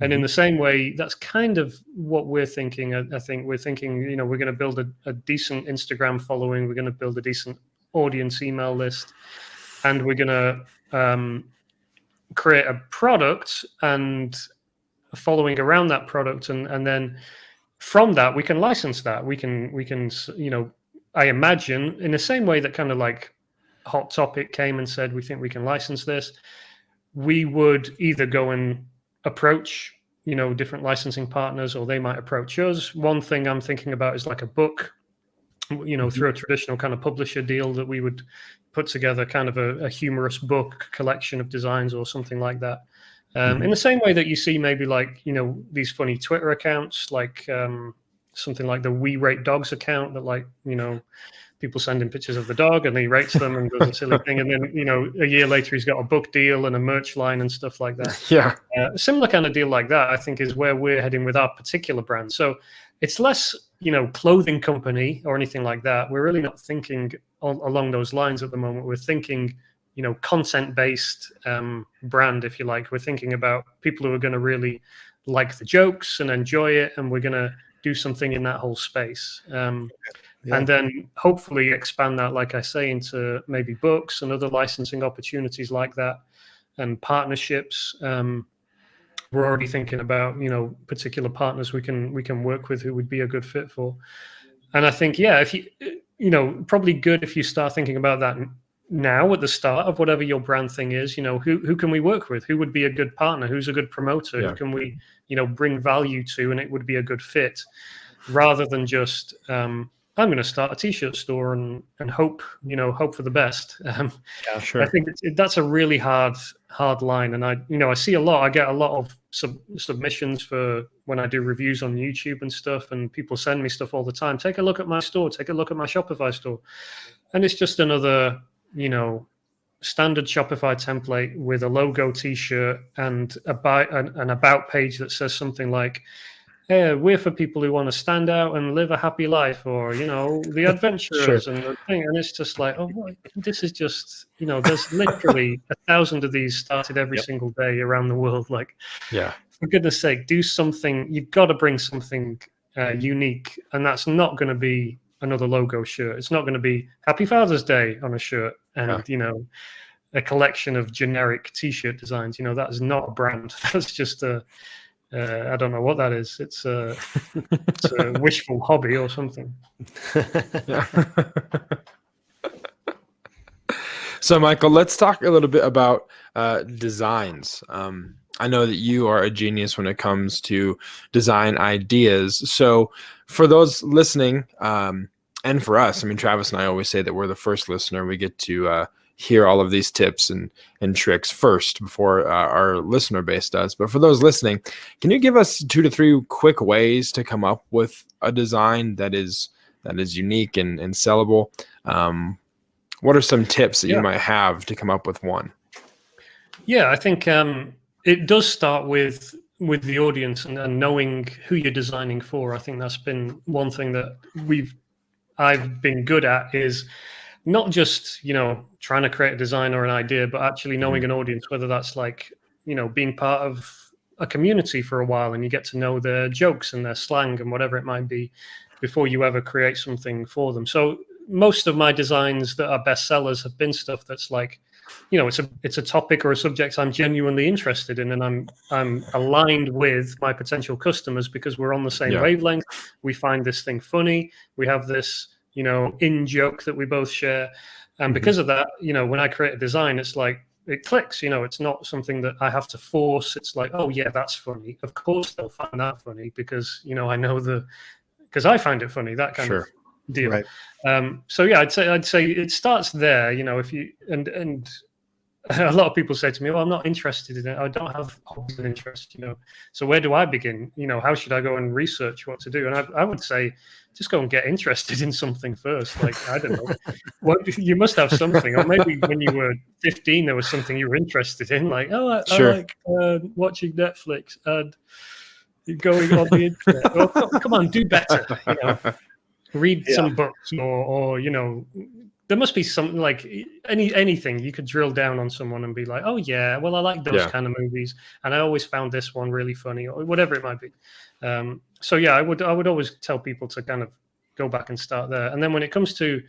And in the same way, that's kind of what we're thinking. I think we're thinking, you know, we're going to build a decent Instagram following. We're going to build a decent audience email list. And we're going to create a product and a following around that product. And then from that, we can license that. We can, you know, I imagine in the same way that kind of like Hot Topic came and said, we think we can license this. We would either go and approach, you know, different licensing partners, or they might approach us. One thing I'm thinking about is like a book, you know, through a traditional kind of publisher deal that we would put together kind of a humorous book collection of designs or something like that. In the same way that you see maybe like, you know, these funny Twitter accounts, like something like the We Rate Dogs account that, like, you know, people send in pictures of the dog and he rates them and does a silly thing. And then, you know, a year later, he's got a book deal and a merch line and stuff like that. Yeah. Similar kind of deal like that, I think, is where we're heading with our particular brand. So it's less, you know, clothing company or anything like that. We're really not thinking along those lines at the moment. We're thinking, you know, content-based brand, if you like. We're thinking about people who are going to really like the jokes and enjoy it, and we're going to do something in that whole space. And then hopefully expand that, like I say, into maybe books and other licensing opportunities like that, and partnerships. We're already thinking about, you know, particular partners we can work with who would be a good fit for. And I think, yeah, if you know, probably good if you start thinking about that now at the start of whatever your brand thing is. You know, who can we work with? Who would be a good partner? Who's a good promoter? Yeah. Who can we, you know, bring value to, and it would be a good fit, rather than just I'm going to start a t-shirt store and hope for the best. Yeah, sure. I think that's a really hard line. And I see a lot. I get a lot of submissions for when I do reviews on YouTube and stuff, and people send me stuff all the time. Take a look at my store. Take a look at my Shopify store. And it's just another, you know, standard Shopify template with a logo t-shirt and an about page that says something like, we're for people who want to stand out and live a happy life, or the adventurers and the thing. And it's just like, oh, this is just there's literally 1,000 of these started every single day around the world. Like, for goodness sake, do something. You've got to bring something unique, and that's not going to be another logo shirt. It's not going to be Happy Father's Day on a shirt, and a collection of generic T-shirt designs. That is not a brand. That's just I don't know what that is. It's a wishful hobby or something. So, Michael, let's talk a little bit about designs. I know that you are a genius when it comes to design ideas. So for those listening, and for us, I mean, Travis and I always say that we're the first listener. We get to hear all of these tips and tricks first before our listener base does. But for those listening, can you give us 2 to 3 quick ways to come up with a design that is unique and sellable? What are some tips that you might have to come up with one? Yeah, I think it does start with the audience and knowing who you're designing for. I think that's been one thing that I've been good at, is not just trying to create a design or an idea, but actually knowing an audience, whether that's like being part of a community for a while and you get to know their jokes and their slang and whatever it might be before you ever create something for them. So most of my designs that are bestsellers have been stuff that's like, it's a topic or a subject I'm genuinely interested in, and I'm aligned with my potential customers because we're on the same wavelength. We find this thing funny. We have this, in joke that we both share, and because of that, when I create a design, it's like it clicks. It's not something that I have to force. It's like, oh yeah, that's funny. Of course they'll find that funny because I know because I find it funny. That kind of deal. Right. So yeah, I'd say it starts there. If you and a lot of people say to me, "Oh, I'm not interested in it. I don't have hobbies and interests." So where do I begin? How should I go and research what to do? And I would say, just go and get interested in something first. Like, I don't know, you must have something, or maybe when you were 15, there was something you were interested in. Like, I like watching Netflix and going on the internet. Well, come on, do better. Read some books, or there must be something like anything you could drill down on someone and be like, oh yeah, well I like those kind of movies, and I always found this one really funny, or whatever it might be. So yeah, I would always tell people to kind of go back and start there. And then when it comes to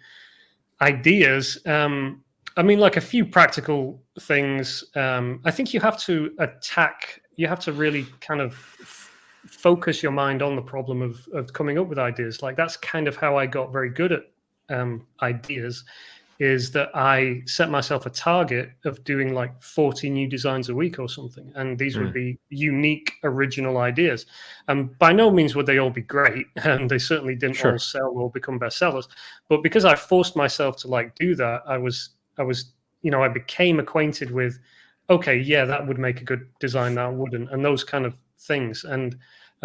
ideas, I mean, like a few practical things. I think you have to really kind of focus your mind on the problem of coming up with ideas. Like, that's kind of how I got very good at ideas, is that I set myself a target of doing like 40 new designs a week or something, and these would be unique, original ideas. And by no means would they all be great, and they certainly didn't all sell or become bestsellers. But because I forced myself to like do that, I became acquainted with, okay, yeah, that would make a good design, that wouldn't, and those kind of things. And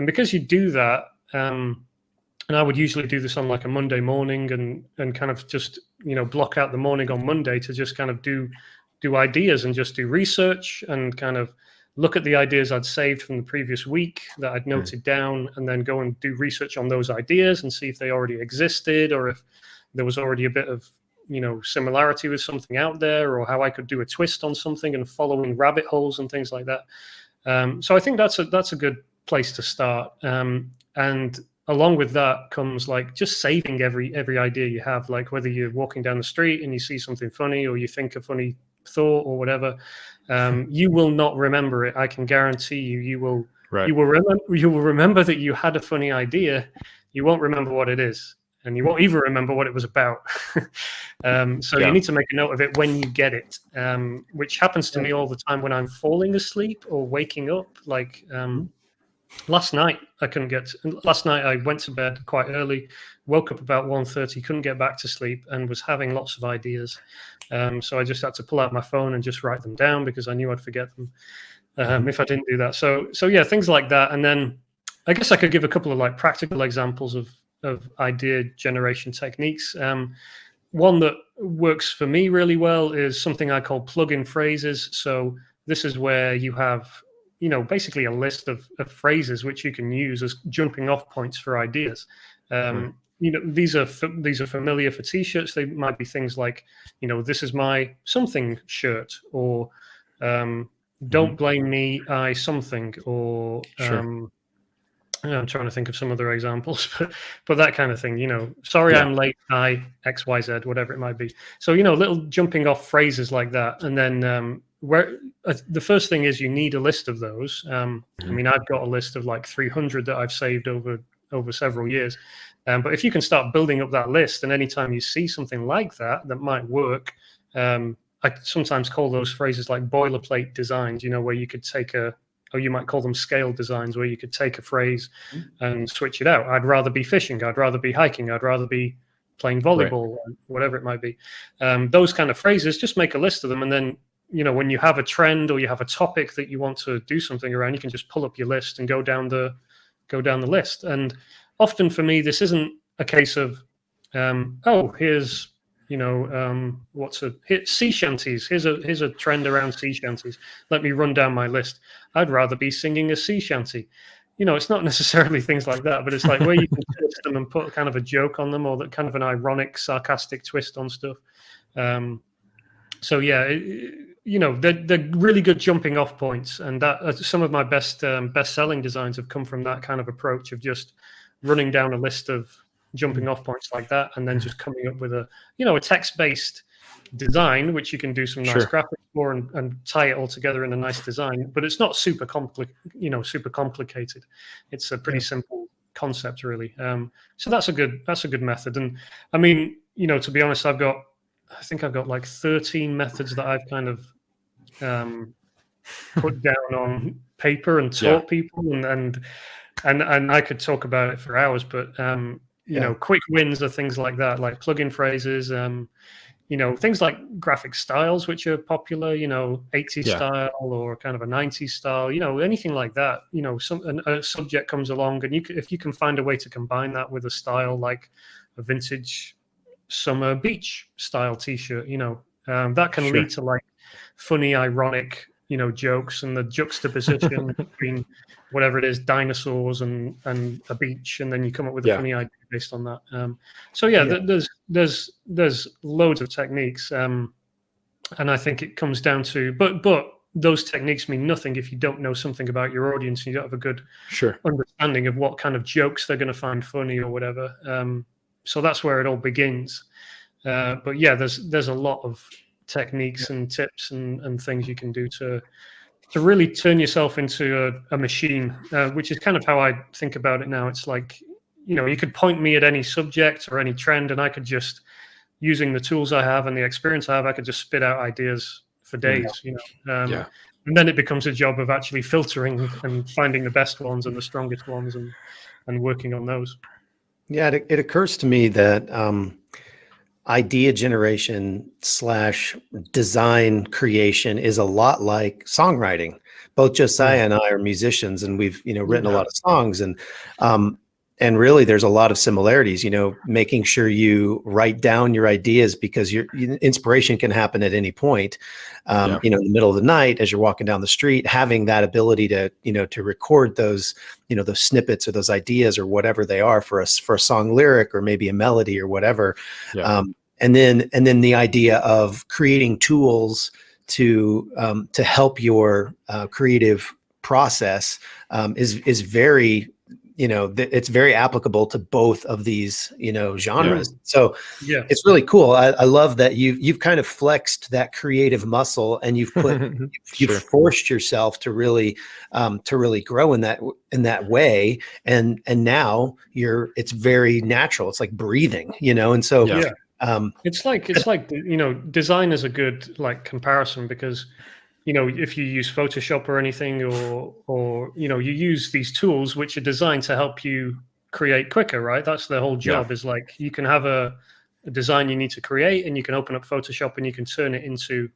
because you do that, and I would usually do this on like a Monday morning and kind of just, block out the morning on Monday to just kind of do ideas and just do research and kind of look at the ideas I'd saved from the previous week that I'd noted down, and then go and do research on those ideas and see if they already existed, or if there was already a bit of, similarity with something out there, or how I could do a twist on something, and following rabbit holes and things like that. So I think that's a good place to start. And along with that comes like just saving every idea you have, like whether you're walking down the street and you see something funny, or you think a funny thought or whatever, you will not remember it. I can guarantee you will remember that you had a funny idea. You won't remember what it is, and you won't even remember what it was about. You need to make a note of it when you get it, which happens to me all the time when I'm falling asleep or waking up. Like last night I went to bed quite early, woke up about 1:30, couldn't get back to sleep, and was having lots of ideas. So I just had to pull out my phone and just write them down, because I knew I'd forget them if I didn't do that. So yeah, things like that. And then I guess I could give a couple of like practical examples of idea generation techniques. One that works for me really well is something I call plug-in phrases. So this is where you have basically a list of phrases which you can use as jumping off points for ideas. Right. These are familiar for t-shirts. They might be things like, this is my something shirt, or don't blame me, I something, or Sure. I'm trying to think of some other examples, but that kind of thing, sorry, Yeah. I'm late, I XYZ, whatever it might be. So, little jumping off phrases like that. And then the first thing is you need a list of those. I mean, I've got a list of like 300 that I've saved over several years. But if you can start building up that list, and anytime you see something like that might work, I sometimes call those phrases like boilerplate designs, where you could take or you might call them scale designs, where you could take a phrase and switch it out. I'd rather be fishing. I'd rather be hiking. I'd rather be playing volleyball, whatever it might be. Those kind of phrases, just make a list of them. And then, when you have a trend or you have a topic that you want to do something around, you can just pull up your list and go down the list. And often for me, this isn't a case of, here's, sea shanties. Here's a trend around sea shanties. Let me run down my list. I'd rather be singing a sea shanty. It's not necessarily things like that, but it's like where you can twist them and put kind of a joke on them, or that kind of an ironic, sarcastic twist on stuff. So yeah, they're really good jumping off points, and that some of my best-selling designs have come from that kind of approach of just running down a list of jumping off points like that, and then just coming up with a text-based design, which you can do some nice graphics for and tie it all together in a nice design. But it's not super complicated. It's a pretty simple concept, really. So that's a good method. And I mean, to be honest, I think I've got like 13 methods that I've kind of put down on paper and taught people, and I could talk about it for hours, but quick wins are things like that, like plug-in phrases, things like graphic styles, which are popular, 80s style or kind of a 90s style, anything like that. A subject comes along, and if you can find a way to combine that with a style like a vintage summer beach style t-shirt, that can lead to like funny, ironic, jokes, and the juxtaposition between whatever it is, dinosaurs and a beach, and then you come up with a funny idea based on that. There's loads of techniques, and I think it comes down to, but those techniques mean nothing if you don't know something about your audience and you don't have a good understanding of what kind of jokes they're going to find funny or whatever. So that's where it all begins. But yeah, there's a lot of techniques and tips and things you can do to really turn yourself into a machine, which is kind of how I think about it now. It's like, you could point me at any subject or any trend, and I could just, using the tools I have and the experience I have, I could just spit out ideas for days, and then it becomes a job of actually filtering and finding the best ones and the strongest ones and working on those. Yeah, it occurs to me that idea generation / design creation is a lot like songwriting. Both Josiah and I are musicians, and we've written a lot of songs, and really there's a lot of similarities. Making sure you write down your ideas, because your inspiration can happen at any point. In the middle of the night as you're walking down the street, having that ability to to record those those snippets or those ideas or whatever they are for a song lyric or maybe a melody or whatever. And then the idea of creating tools to help your creative process is very, it's very applicable to both of these, genres. So it's really cool. I love that you've kind of flexed that creative muscle, and you've you've forced yourself to really grow in that way. And now it's very natural. It's like breathing, and so it's like design is a good like comparison, because if you use Photoshop or anything, or you use these tools which are designed to help you create quicker, right? That's the whole job. Is like, you can have a design you need to create, and you can open up Photoshop and you can turn it into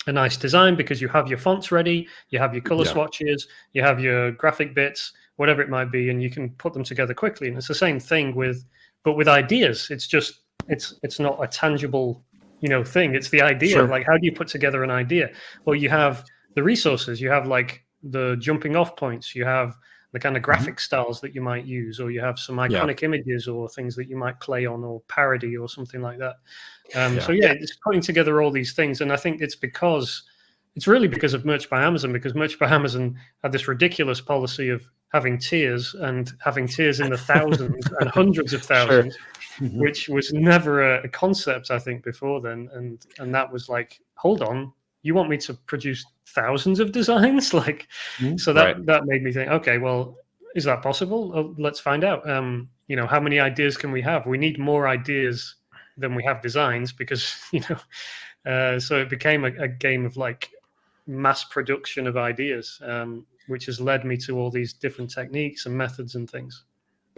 a nice design, because you have your fonts ready, you have your color swatches, you have your graphic bits, whatever it might be, and you can put them together quickly. And it's the same thing with ideas. It's just it's not a tangible thing. It's the idea. Like, how do you put together an idea? Well, you have the resources. You have like the jumping off points, you have the kind of graphic styles that you might use, or you have some iconic images or things that you might play on or parody or something like that. So it's putting together all these things. And I think it's really because of Merch by Amazon, because Merch by Amazon had this ridiculous policy of having tiers in the thousands and hundreds of thousands, which was never a concept, I think, before then. And that was like, hold on, you want me to produce thousands of designs? Like, so that made me think, okay, well, is that possible? Oh, let's find out. How many ideas can we have? We need more ideas than we have designs, because, so it became a game of like mass production of ideas, which has led me to all these different techniques and methods and things.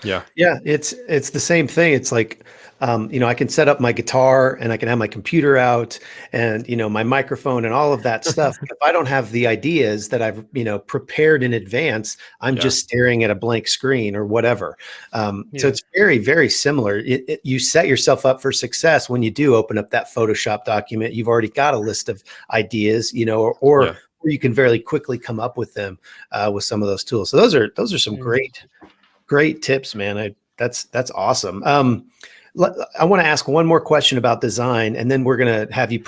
Yeah, it's the same thing. It's like, I can set up my guitar and I can have my computer out and, my microphone and all of that stuff. If I don't have the ideas that I've, prepared in advance, I'm just staring at a blank screen or whatever. So it's very, very similar. You set yourself up for success when you do open up that Photoshop document. You've already got a list of ideas, or you can very quickly come up with them with some of those tools. So those are some great tips, man. That's awesome. I want to ask one more question about design, and then we're going to have you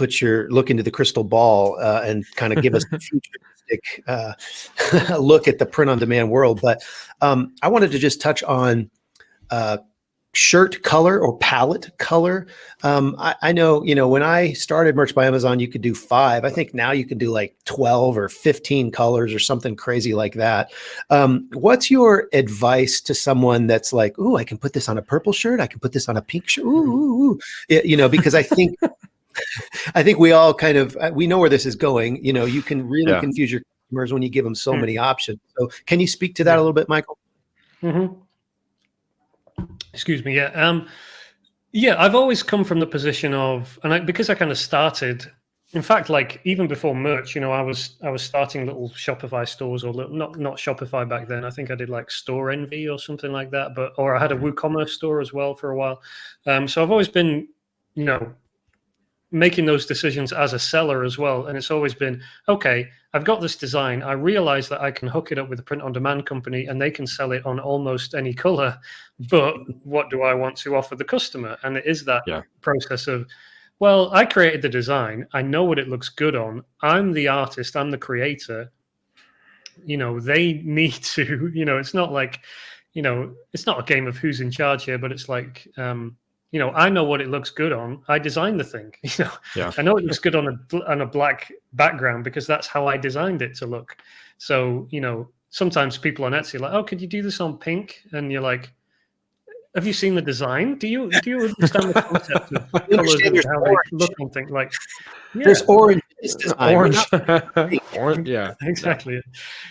look into the crystal ball and kind of give us a futuristic look at the print on demand world. But I wanted to just touch on shirt color or palette color. I know, when I started Merch by Amazon, you could do 5. I think now you can do like 12 or 15 colors or something crazy like that. What's your advice to someone that's like, ooh, I can put this on a purple shirt. I can put this on a pink shirt. Ooh. Because I think, we all kind of, we know where this is going. You can really confuse your customers when you give them so many options. So can you speak to that a little bit, Michael? Excuse me. I've always come from the position of, because I kind of started, in fact, like even before merch, I was starting little Shopify stores, or not Shopify back then. I think I did like Store Envy or something like that, or I had a WooCommerce store as well for a while. So I've always been, making those decisions as a seller as well. And it's always been, okay, I've got this design. I realize that I can hook it up with a print on demand company and they can sell it on almost any color, but what do I want to offer the customer? And it is that process of, well, I created the design. I know what it looks good on. I'm the artist. I'm the creator. They need to, it's not like, it's not a game of who's in charge here, but it's like, I know what it looks good on. I designed the thing. I know it looks good on a black background because that's how I designed it to look. So, sometimes people on Etsy are like, oh, could you do this on pink? And you're like, have you seen the design? Do you understand the concept of colors and how they look on things? Like, there's orange. Orange. Orange. Yeah, exactly.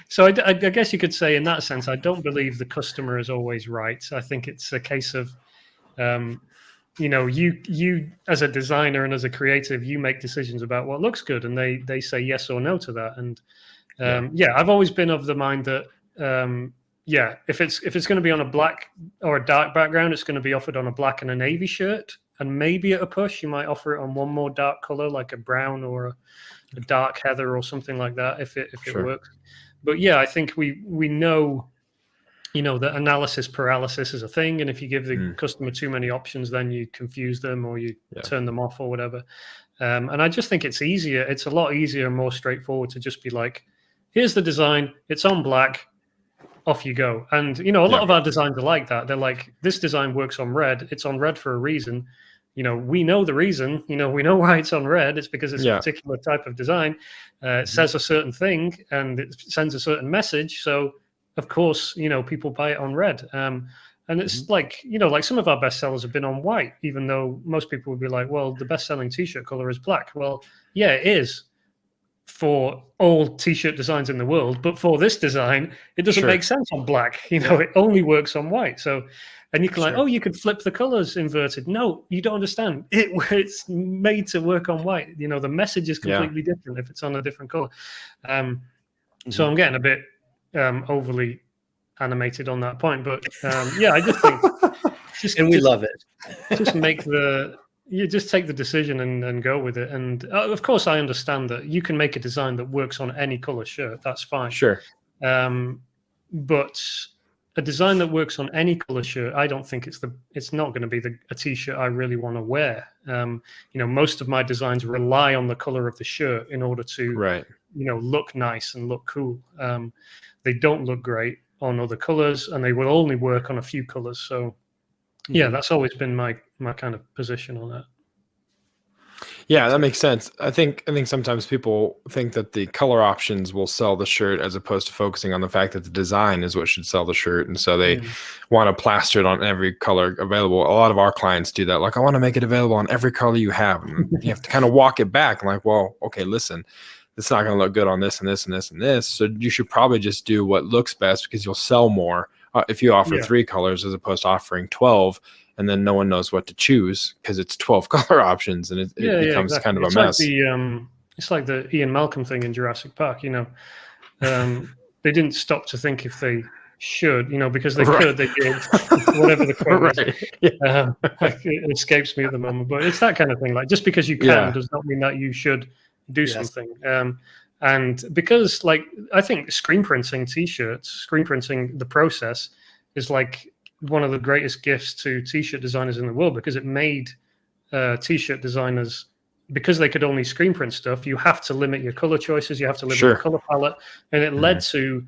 So I guess you could say in that sense, I don't believe the customer is always right. I think it's a case of, you as a designer and as a creative, you make decisions about what looks good, and they say yes or no to that. And I've always been of the mind that if it's going to be on a black or a dark background, it's going to be offered on a black and a navy shirt, and maybe at a push you might offer it on one more dark color like a brown or a dark heather or something like that if it works. But I think we know. That analysis paralysis is a thing. And if you give the customer too many options, then you confuse them or you turn them off or whatever. And I just think it's easier. It's a lot easier and more straightforward to just be like, here's the design. It's on black. Off you go. And, a lot of our designs are like that. They're like, this design works on red. It's on red for a reason. We know the reason. We know why it's on red. It's because it's a particular type of design. It says a certain thing and it sends a certain message. So, of course, people buy it on red. And it's like some of our best sellers have been on white, even though most people would be like, well, the best selling t-shirt color is black. Well, yeah, it is for all t-shirt designs in the world. But for this design, it doesn't make sense on black. It only works on white. So, and you can like, oh, you could flip the colors inverted. No, you don't understand. It's made to work on white. The message is completely different if it's on a different color. So I'm getting a bit overly animated on that point, but I just think we love it. Just make the you just take the decision and go with it. And of course, I understand that you can make a design that works on any color shirt. That's fine. Sure. But a design that works on any color shirt, I don't think it's not going to be a t-shirt I really want to wear. Most of my designs rely on the color of the shirt in order to, look nice and look cool. They don't look great on other colors, and they will only work on a few colors. So yeah, that's always been my kind of position on that. Yeah, that makes sense. I think sometimes people think that the color options will sell the shirt as opposed to focusing on the fact that the design is what should sell the shirt. And so they want to plaster it on every color available. A lot of our clients do that. Like, I want to make it available on every color you have. And you have to kind of walk it back. Like, well, okay, listen, it's not going to look good on this and this and this and this. So you should probably just do what looks best, because you'll sell more if you offer 3 colors as opposed to offering 12. And then no one knows what to choose because it's 12 color options, and it becomes kind of a mess. It's like the Ian Malcolm thing in Jurassic Park. They didn't stop to think if they should, because they could, they did, whatever the quote is. It escapes me at the moment, but it's that kind of thing. Like, just because you can does not mean that you should do something. And because, like, I think screen printing t-shirts, screen printing the process is like one of the greatest gifts to t-shirt designers in the world, because it made t-shirt designers, because they could only screen print stuff, you have to limit your color choices, you have to limit your color palette, and it led to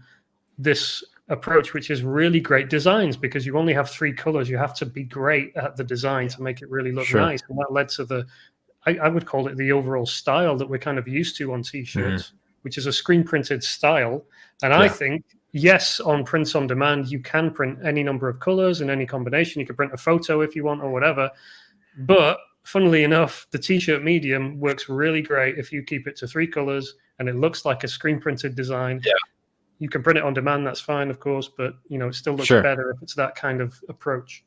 this approach, which is really great designs, because you only have 3 colors. You have to be great at the design to make it really look nice, and that led to I would call it the overall style that we're kind of used to on t-shirts, which is a screen printed style. And I think, yes, on prints on demand, you can print any number of colors in any combination. You can print a photo if you want or whatever. But funnily enough, the t-shirt medium works really great if you keep it to 3 colors and it looks like a screen printed design. Yeah. You can print it on demand, that's fine, of course, but it still looks better if it's that kind of approach.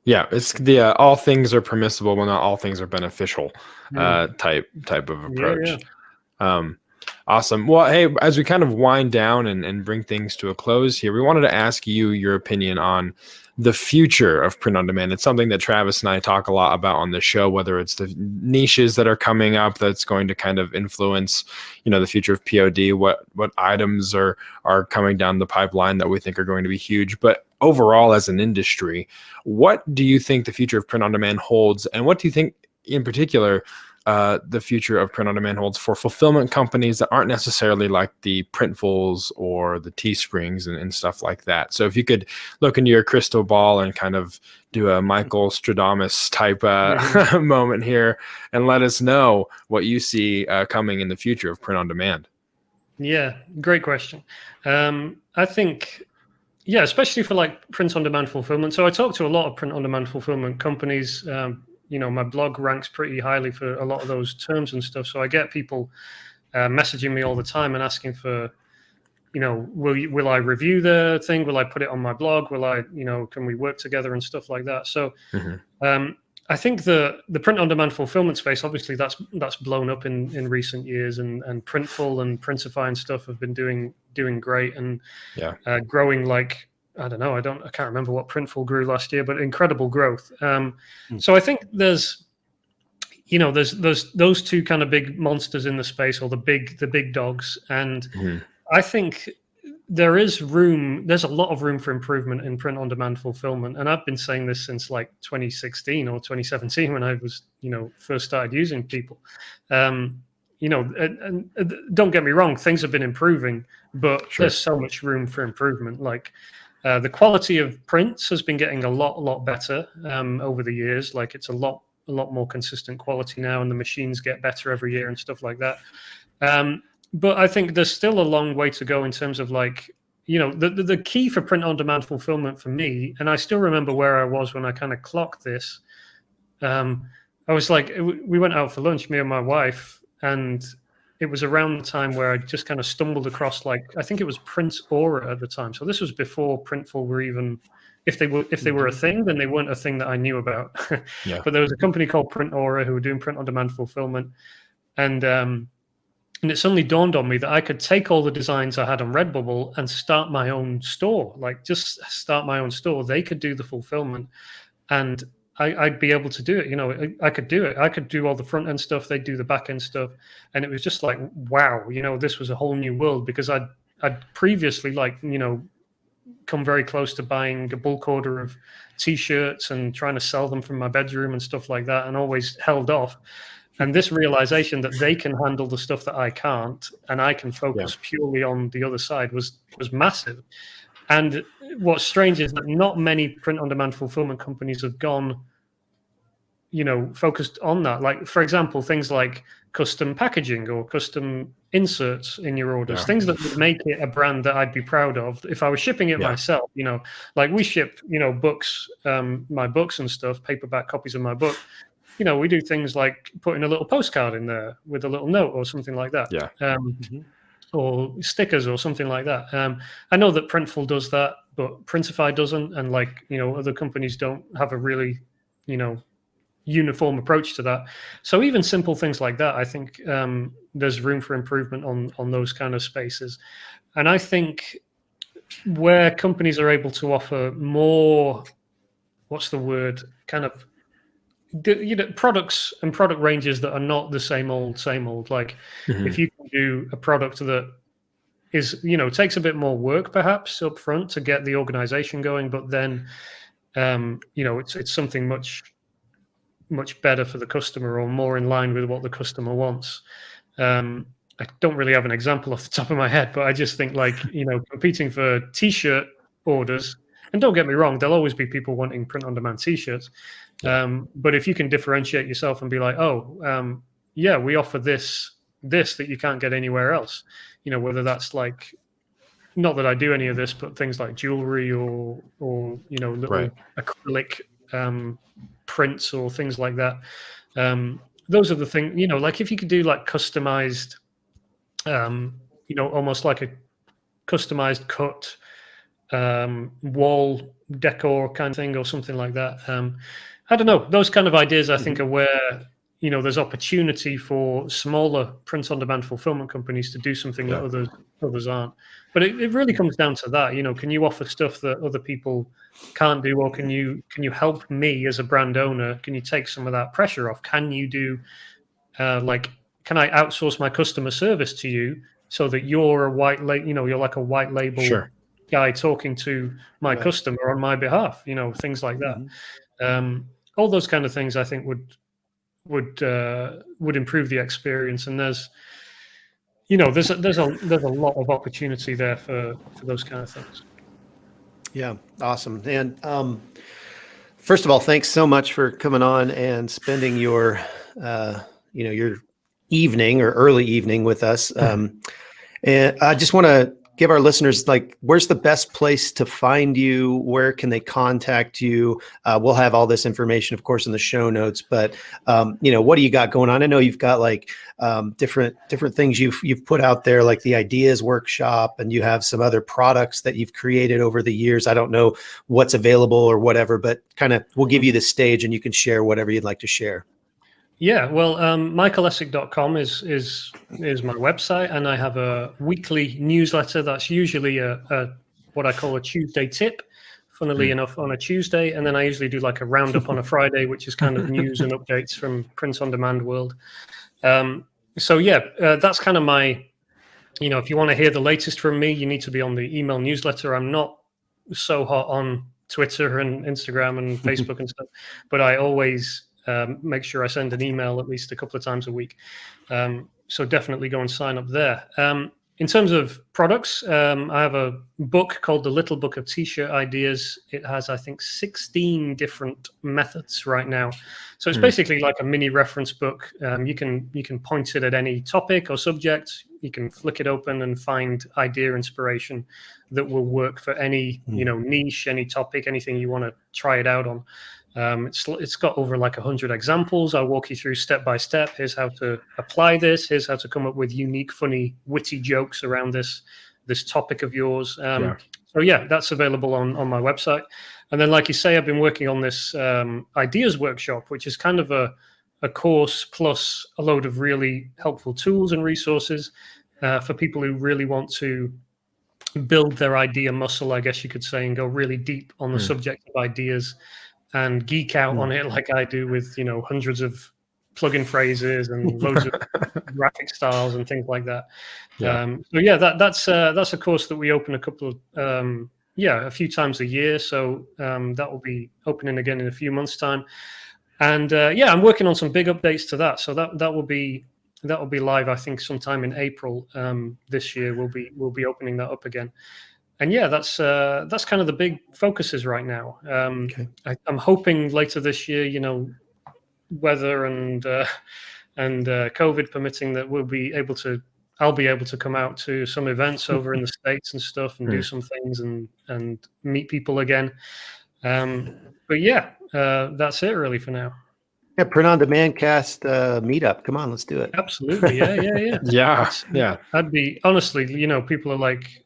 Yeah, it's the all things are permissible, but not all things are beneficial type of approach. Awesome. Well, hey, as we kind of wind down and bring things to a close here, we wanted to ask you your opinion on the future of print on demand. It's something that Travis and I talk a lot about on the show, whether it's the niches that are coming up that's going to kind of influence, the future of POD, what items are coming down the pipeline that we think are going to be huge. But overall, as an industry, what do you think the future of print on demand holds? And what do you think in particular the future of print on demand holds for fulfillment companies that aren't necessarily like the Printfuls or the Teesprings and stuff like that? So if you could look into your crystal ball and kind of do a Michael Stradamus type moment here and let us know what you see coming in the future of print on demand. Yeah, great question. I think, especially for like print on demand fulfillment. So I talk to a lot of print on demand fulfillment companies. My blog ranks pretty highly for a lot of those terms and stuff. So I get people messaging me all the time and asking for, will I review the thing? Will I put it on my blog? Will I, can we work together and stuff like that? So I think the print on demand fulfillment space, obviously that's blown up in recent years, and Printful and Printify and stuff have been doing great and growing like, I don't know. I can't remember what Printful grew last year, but incredible growth. So I think there's those 2 kind of big monsters in the space, or the big dogs. And I think there's a lot of room for improvement in print on demand fulfillment. And I've been saying this since like 2016 or 2017 when I was, first started using people. And don't get me wrong, things have been improving, but there's so much room for improvement. Like, the quality of prints has been getting a lot better over the years. Like, it's a lot more consistent quality now, and the machines get better every year and stuff like that. But I think there's still a long way to go in terms of like, the key for print on demand fulfillment for me, and I still remember where I was when I kind of clocked this. I was like, we went out for lunch, me and my wife, and it was around the time where I just kind of stumbled across, like, I think it was Print Aura at the time. So this was before Printful were even, if they were a thing, then they weren't a thing that I knew about. But there was a company called Print Aura who were doing print on demand fulfillment. And it suddenly dawned on me that I could take all the designs I had on Redbubble and start my own store, like just start my own store. They could do the fulfillment. And I'd be able to do it. You know, I could do it. I could do all the front end stuff. They'd do the back end stuff, and it was just like, wow, you know, this was a whole new world, because I'd previously, like, you know, come very close to buying a bulk order of t-shirts and trying to sell them from my bedroom and stuff like that, and always held off. And this realization that they can handle the stuff that I can't, and I can focus purely on the other side, was massive. And what's strange is that not many print-on-demand fulfillment companies have gone, you know, focused on that. Like, for example, things like custom packaging or custom inserts in your orders, things that would make it a brand that I'd be proud of if I was shipping it myself. You know, like we ship, you know, books, my books and stuff, paperback copies of my book. You know, we do things like putting a little postcard in there with a little note or something like that. Or stickers or something like that. I know that Printful does that, but Printify doesn't, and, like, you know, other companies don't have a really, you know, uniform approach to that. So even simple things like that, I think there's room for improvement on those kind of spaces. And I think where companies are able to offer more, what's the word, kind of, you know, products and product ranges that are not the same old. Like, if you can do a product that is, you know, takes a bit more work perhaps up front to get the organization going, but then you know, it's something much better for the customer, or more in line with what the customer wants. I don't really have an example off the top of my head, but I just think, like, you know, competing for t-shirt orders, and don't get me wrong, there'll always be people wanting print-on-demand t-shirts. But if you can differentiate yourself and be like, yeah, we offer this that you can't get anywhere else, you know, whether that's, like, not that I do any of this, but things like jewelry or you know, little acrylic prints or things like that. Those are the things, you know, like if you could do like customized, you know, almost like a customized cut wall decor kind of thing or something like that. I don't know. Those kind of ideas, I think, are where, you know, there's opportunity for smaller print-on-demand fulfillment companies to do something that others aren't. But it really comes down to that. You know, can you offer stuff that other people can't do, or can you help me as a brand owner? Can you take some of that pressure off? Can you do like, can I outsource my customer service to you so that you're a white label? You know, you're like a white label guy talking to my customer on my behalf. You know, things like that. All those kind of things, I think, would improve the experience. And there's, you know, there's a lot of opportunity there for those kind of things. Yeah, awesome. And first of all, thanks so much for coming on and spending your you know, your evening or early evening with us. And I just want to give our listeners, like, where's the best place to find you? Where can they contact you? We'll have all this information, of course, in the show notes, but you know, what do you got going on? I know you've got like different things you've put out there, like the Ideas Workshop, and you have some other products that you've created over the years. I don't know what's available or whatever, but kind of, we'll give you the stage and you can share whatever you'd like to share. Yeah, well, michaelessek.com is my website, and I have a weekly newsletter that's usually a what I call a Tuesday tip, funnily enough, on a Tuesday, and then I usually do like a roundup on a Friday, which is kind of news and updates from print-on-demand world. So yeah, that's kind of my, you know, if you want to hear the latest from me, you need to be on the email newsletter. I'm not so hot on Twitter and Instagram and Facebook and stuff, but I always make sure I send an email at least a couple of times a week. So definitely go and sign up there. In terms of products, I have a book called The Little Book of T-Shirt Ideas. It has, I think, 16 different methods right now. So it's basically like a mini reference book. You can point it at any topic or subject. You can flick it open and find idea inspiration that will work for any you know, niche, any topic, anything you want to try it out on. It's got over like 100 examples. I'll walk you through step by step. Here's how to apply this. Here's how to come up with unique, funny, witty jokes around this topic of yours. So yeah, that's available on my website. And then, like you say, I've been working on this Ideas Workshop, which is kind of a course plus a load of really helpful tools and resources for people who really want to build their idea muscle, I guess you could say, and go really deep on the subject of ideas. and geek out on it like I do with, hundreds of plugin phrases and loads of graphic styles and things like that. That's a course that we open a few times a year. So that will be opening again in a few months' time. And I'm working on some big updates to that. So that will be live, I think, sometime in April this year. We'll be opening that up again. And that's kind of the big focuses right now. I'm hoping later this year, weather and COVID permitting, that I'll be able to come out to some events over in the States and stuff and do some things and meet people again. That's it really for now. Yeah, Print on Demand Cast meetup. Come on, let's do it. Absolutely. Yeah. I'd be, honestly, people are like,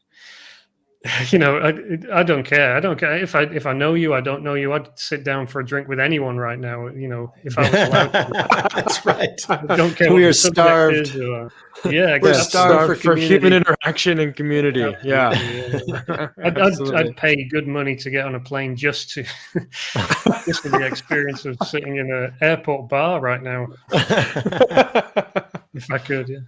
I don't care. I don't care if I know you, I don't know you. I'd sit down for a drink with anyone right now. If I was allowed to. That's right. I don't care. We are starved. We're starved for human interaction and community. I'd pay good money to get on a plane just for the experience of sitting in an airport bar right now. If I could, yeah.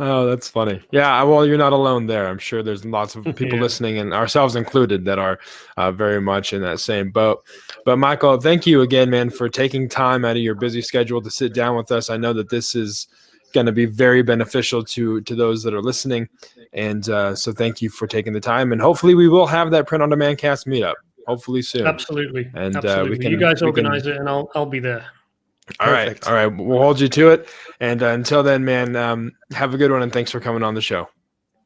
Oh, that's funny. Yeah, well, you're not alone there. I'm sure there's lots of people listening, and ourselves included, that are very much in that same boat. But Michael, thank you again, man, for taking time out of your busy schedule to sit down with us. I know that this is going to be very beneficial to those that are listening. And so thank you for taking the time. And hopefully we will have that Print on Demand Cast meetup, hopefully soon. Absolutely. And Absolutely. You guys organize it, and I'll be there. Perfect. All right. We'll hold you to it. And until then, man, have a good one. And thanks for coming on the show.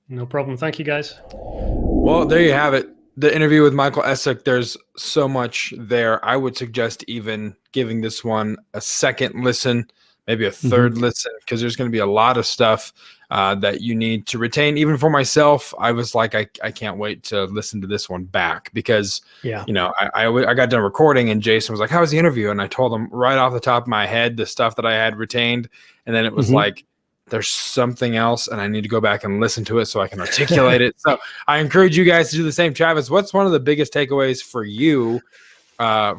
No problem. Thank you, guys. Well, there you have it. The interview with Michael Essek. There's so much there. I would suggest even giving this one a second listen, maybe a third listen, because there's going to be a lot of stuff that you need to retain. Even for myself, I was like, I can't wait to listen to this one back, because, I got done recording and Jason was like, how was the interview? And I told him right off the top of my head the stuff that I had retained. And then it was like, there's something else and I need to go back and listen to it so I can articulate it. So I encourage you guys to do the same. Travis, what's one of the biggest takeaways for you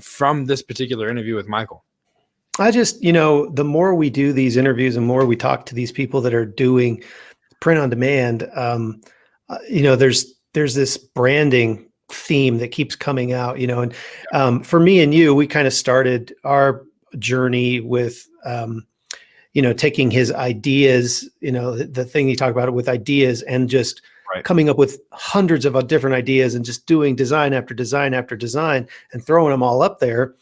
from this particular interview with Michael? I just, the more we do these interviews and more we talk to these people that are doing print on demand, there's this branding theme that keeps coming out, and for me and you, we kind of started our journey with, taking his ideas, the thing you talk about it with ideas, and just coming up with hundreds of different ideas and just doing design after design after design and throwing them all up there.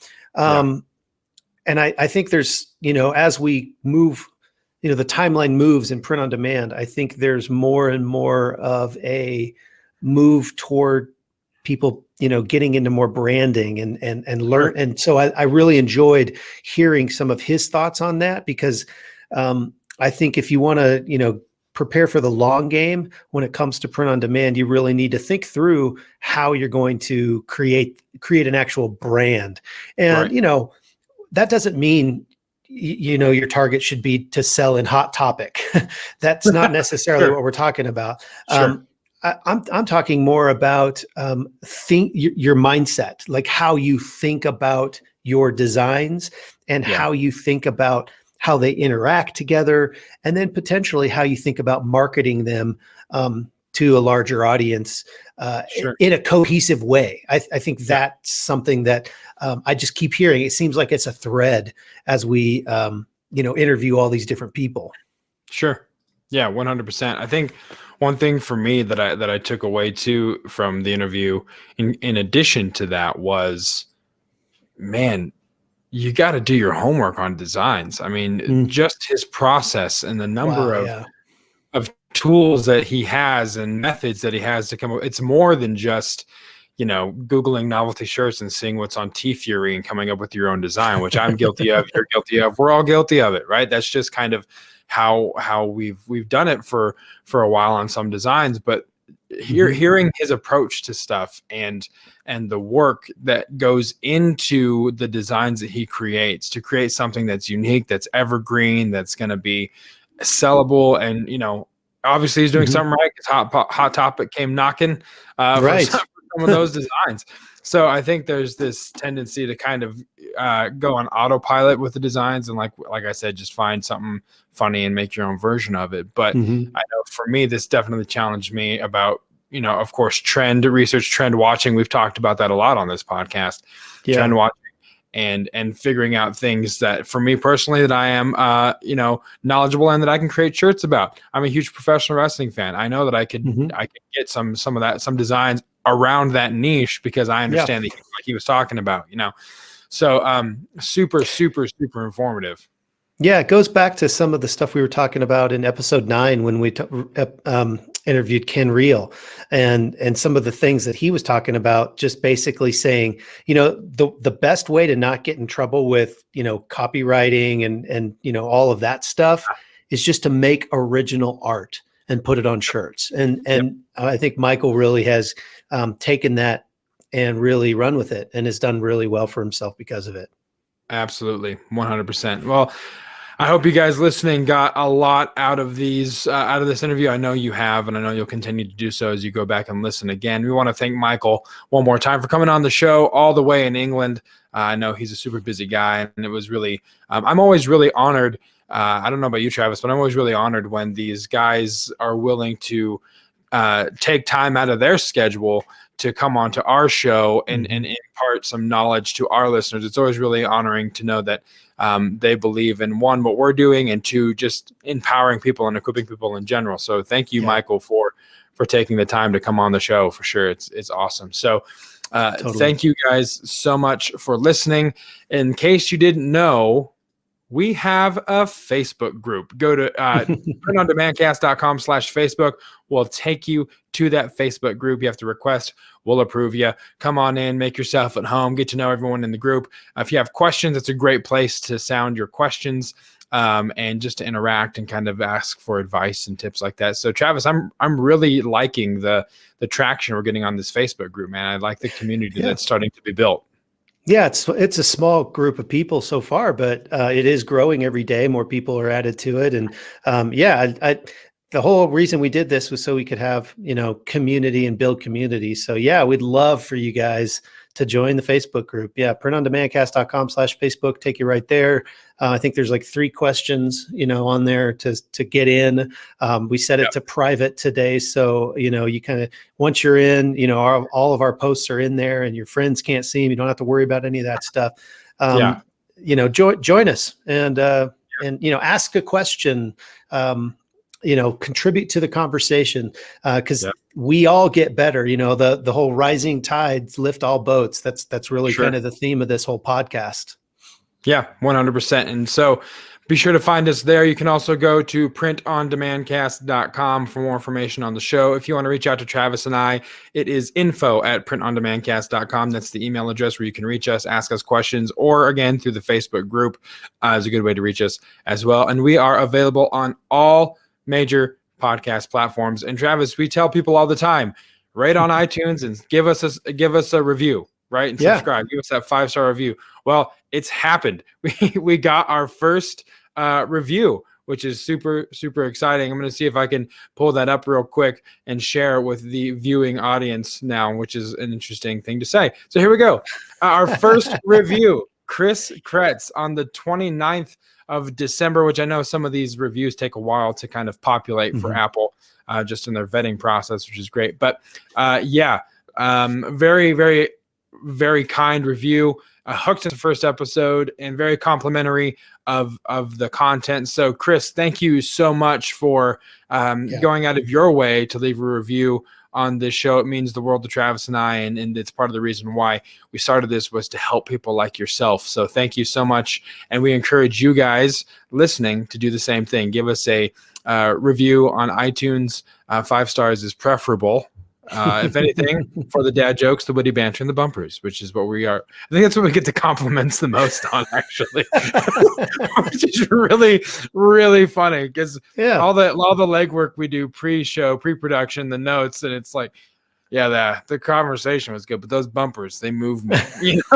And I think there's, as we move, the timeline moves in print on demand, I think there's more and more of a move toward people, getting into more branding and learn. And so I really enjoyed hearing some of his thoughts on that, because I think if you want to, prepare for the long game when it comes to print on demand, you really need to think through how you're going to create an actual brand. And, that doesn't mean, your target should be to sell in Hot Topic. That's not necessarily what we're talking about. I'm talking more about your mindset, like how you think about your designs and how you think about how they interact together, and then potentially how you think about marketing them to a larger audience in a cohesive way. I think that's something that I just keep hearing. It seems like it's a thread as we, interview all these different people. Sure. Yeah, 100%. I think one thing for me that I took away too from the interview, in addition to that, was, man, you got to do your homework on designs. I mean, just his process and the number of tools that he has and methods that he has to come up. It's more than just, Googling novelty shirts and seeing what's on T-Fury and coming up with your own design, which I'm guilty of, you're guilty of, we're all guilty of it, right? That's just kind of how we've done it for a while on some designs. But hearing his approach to stuff and the work that goes into the designs that he creates to create something that's unique, that's evergreen, that's going to be sellable, and obviously he's doing something right, because Hot Topic came knocking for some some of those designs. So I think there's this tendency to kind of go on autopilot with the designs, and like I said, just find something funny and make your own version of it. But I know for me, this definitely challenged me about, of course, trend research, trend watching. We've talked about that a lot on this podcast. Trend watching and figuring out things that, for me personally, that I am knowledgeable and that I can create shirts about. I'm a huge professional wrestling fan. I know that I could get some of that, some designs around that niche, because I understand like he was talking about, So super, super, super informative. Yeah, it goes back to some of the stuff we were talking about in episode 9 when we interviewed Ken Reel, and some of the things that he was talking about, just basically saying, the best way to not get in trouble with, copywriting and all of that stuff is just to make original art and put it on shirts. And I think Michael really has taken that and really run with it, and has done really well for himself because of it. Absolutely. 100%. Well, I hope you guys listening got a lot out of this interview. I know you have, and I know you'll continue to do so as you go back and listen again. We want to thank Michael one more time for coming on the show all the way in England. I know he's a super busy guy, and it was really, I'm always really honored. I don't know about you, Travis, but I'm always really honored when these guys are willing to take time out of their schedule to come onto our show and impart some knowledge to our listeners. It's always really honoring to know that they believe in, one, what we're doing, and two, just empowering people and equipping people in general. So thank you, Michael, for taking the time to come on the show. For sure. It's awesome. So totally. Thank you guys so much for listening. In case you didn't know, we have a Facebook group. Go to printondemandcast.com/Facebook. We'll take you to that Facebook group. You have to request. We'll approve you. Come on in, make yourself at home, get to know everyone in the group. If you have questions, it's a great place to sound your questions and just to interact and kind of ask for advice and tips like that. So Travis, I'm really liking the traction we're getting on this Facebook group, man. I like the community that's starting to be built. Yeah, it's a small group of people so far, but it is growing every day. More people are added to it, and the whole reason we did this was so we could have community and build community. So we'd love for you guys to join the Facebook group. printondemandcast.com/Facebook, take you right there. I think there's like 3 questions on there to get in. We set it to private today, so you kind of, once you're in, all of our posts are in there, and your friends can't see them. You don't have to worry about any of that stuff. Join us and ask a question. Contribute to the conversation, because we all get better. The whole rising tides lift all boats. That's really kind of the theme of this whole podcast. Yeah, 100%. And so be sure to find us there. You can also go to printondemandcast.com for more information on the show. If you want to reach out to Travis and I, it is info@printondemandcast.com. That's the email address where you can reach us, ask us questions, or again, through the Facebook group is a good way to reach us as well. And we are available on all major podcast platforms. And Travis, we tell people all the time, rate on iTunes and give us a review, right? And subscribe. Give us that 5-star review. Well, it's happened. We got our first review, which is super, super exciting. I'm going to see if I can pull that up real quick and share with the viewing audience now, which is an interesting thing to say. So here we go. Our first review, Chris Kretz, on the 29th of December, which I know some of these reviews take a while to kind of populate for Apple, just in their vetting process, which is great. But very, very, very kind review. Hooked in the first episode and very complimentary of the content. So Chris, thank you so much for going out of your way to leave a review on this show. It means the world to Travis and I, and it's part of the reason why we started this, was to help people like yourself. So thank you so much. And we encourage you guys listening to do the same thing. Give us a review on iTunes. 5 stars is preferable. If anything, for the dad jokes, the witty banter, and the bumpers, which is what we are. I think that's what we get the compliments the most on, actually, which is really, really funny, because all the legwork we do pre-show, pre-production, the notes, and it's like, Yeah, the conversation was good, but those bumpers, they move me.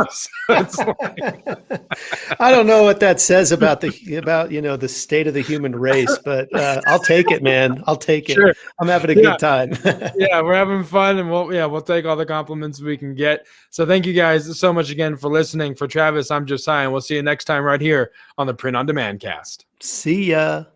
So it's like, I don't know what that says about the state of the human race, but I'll take it, man. I'll take it. Sure. I'm having a Yeah. good time. Yeah, we're having fun, and we'll take all the compliments we can get. So thank you guys so much again for listening. For Travis, I'm Josiah, and we'll see you next time right here on the Print on Demand cast. See ya.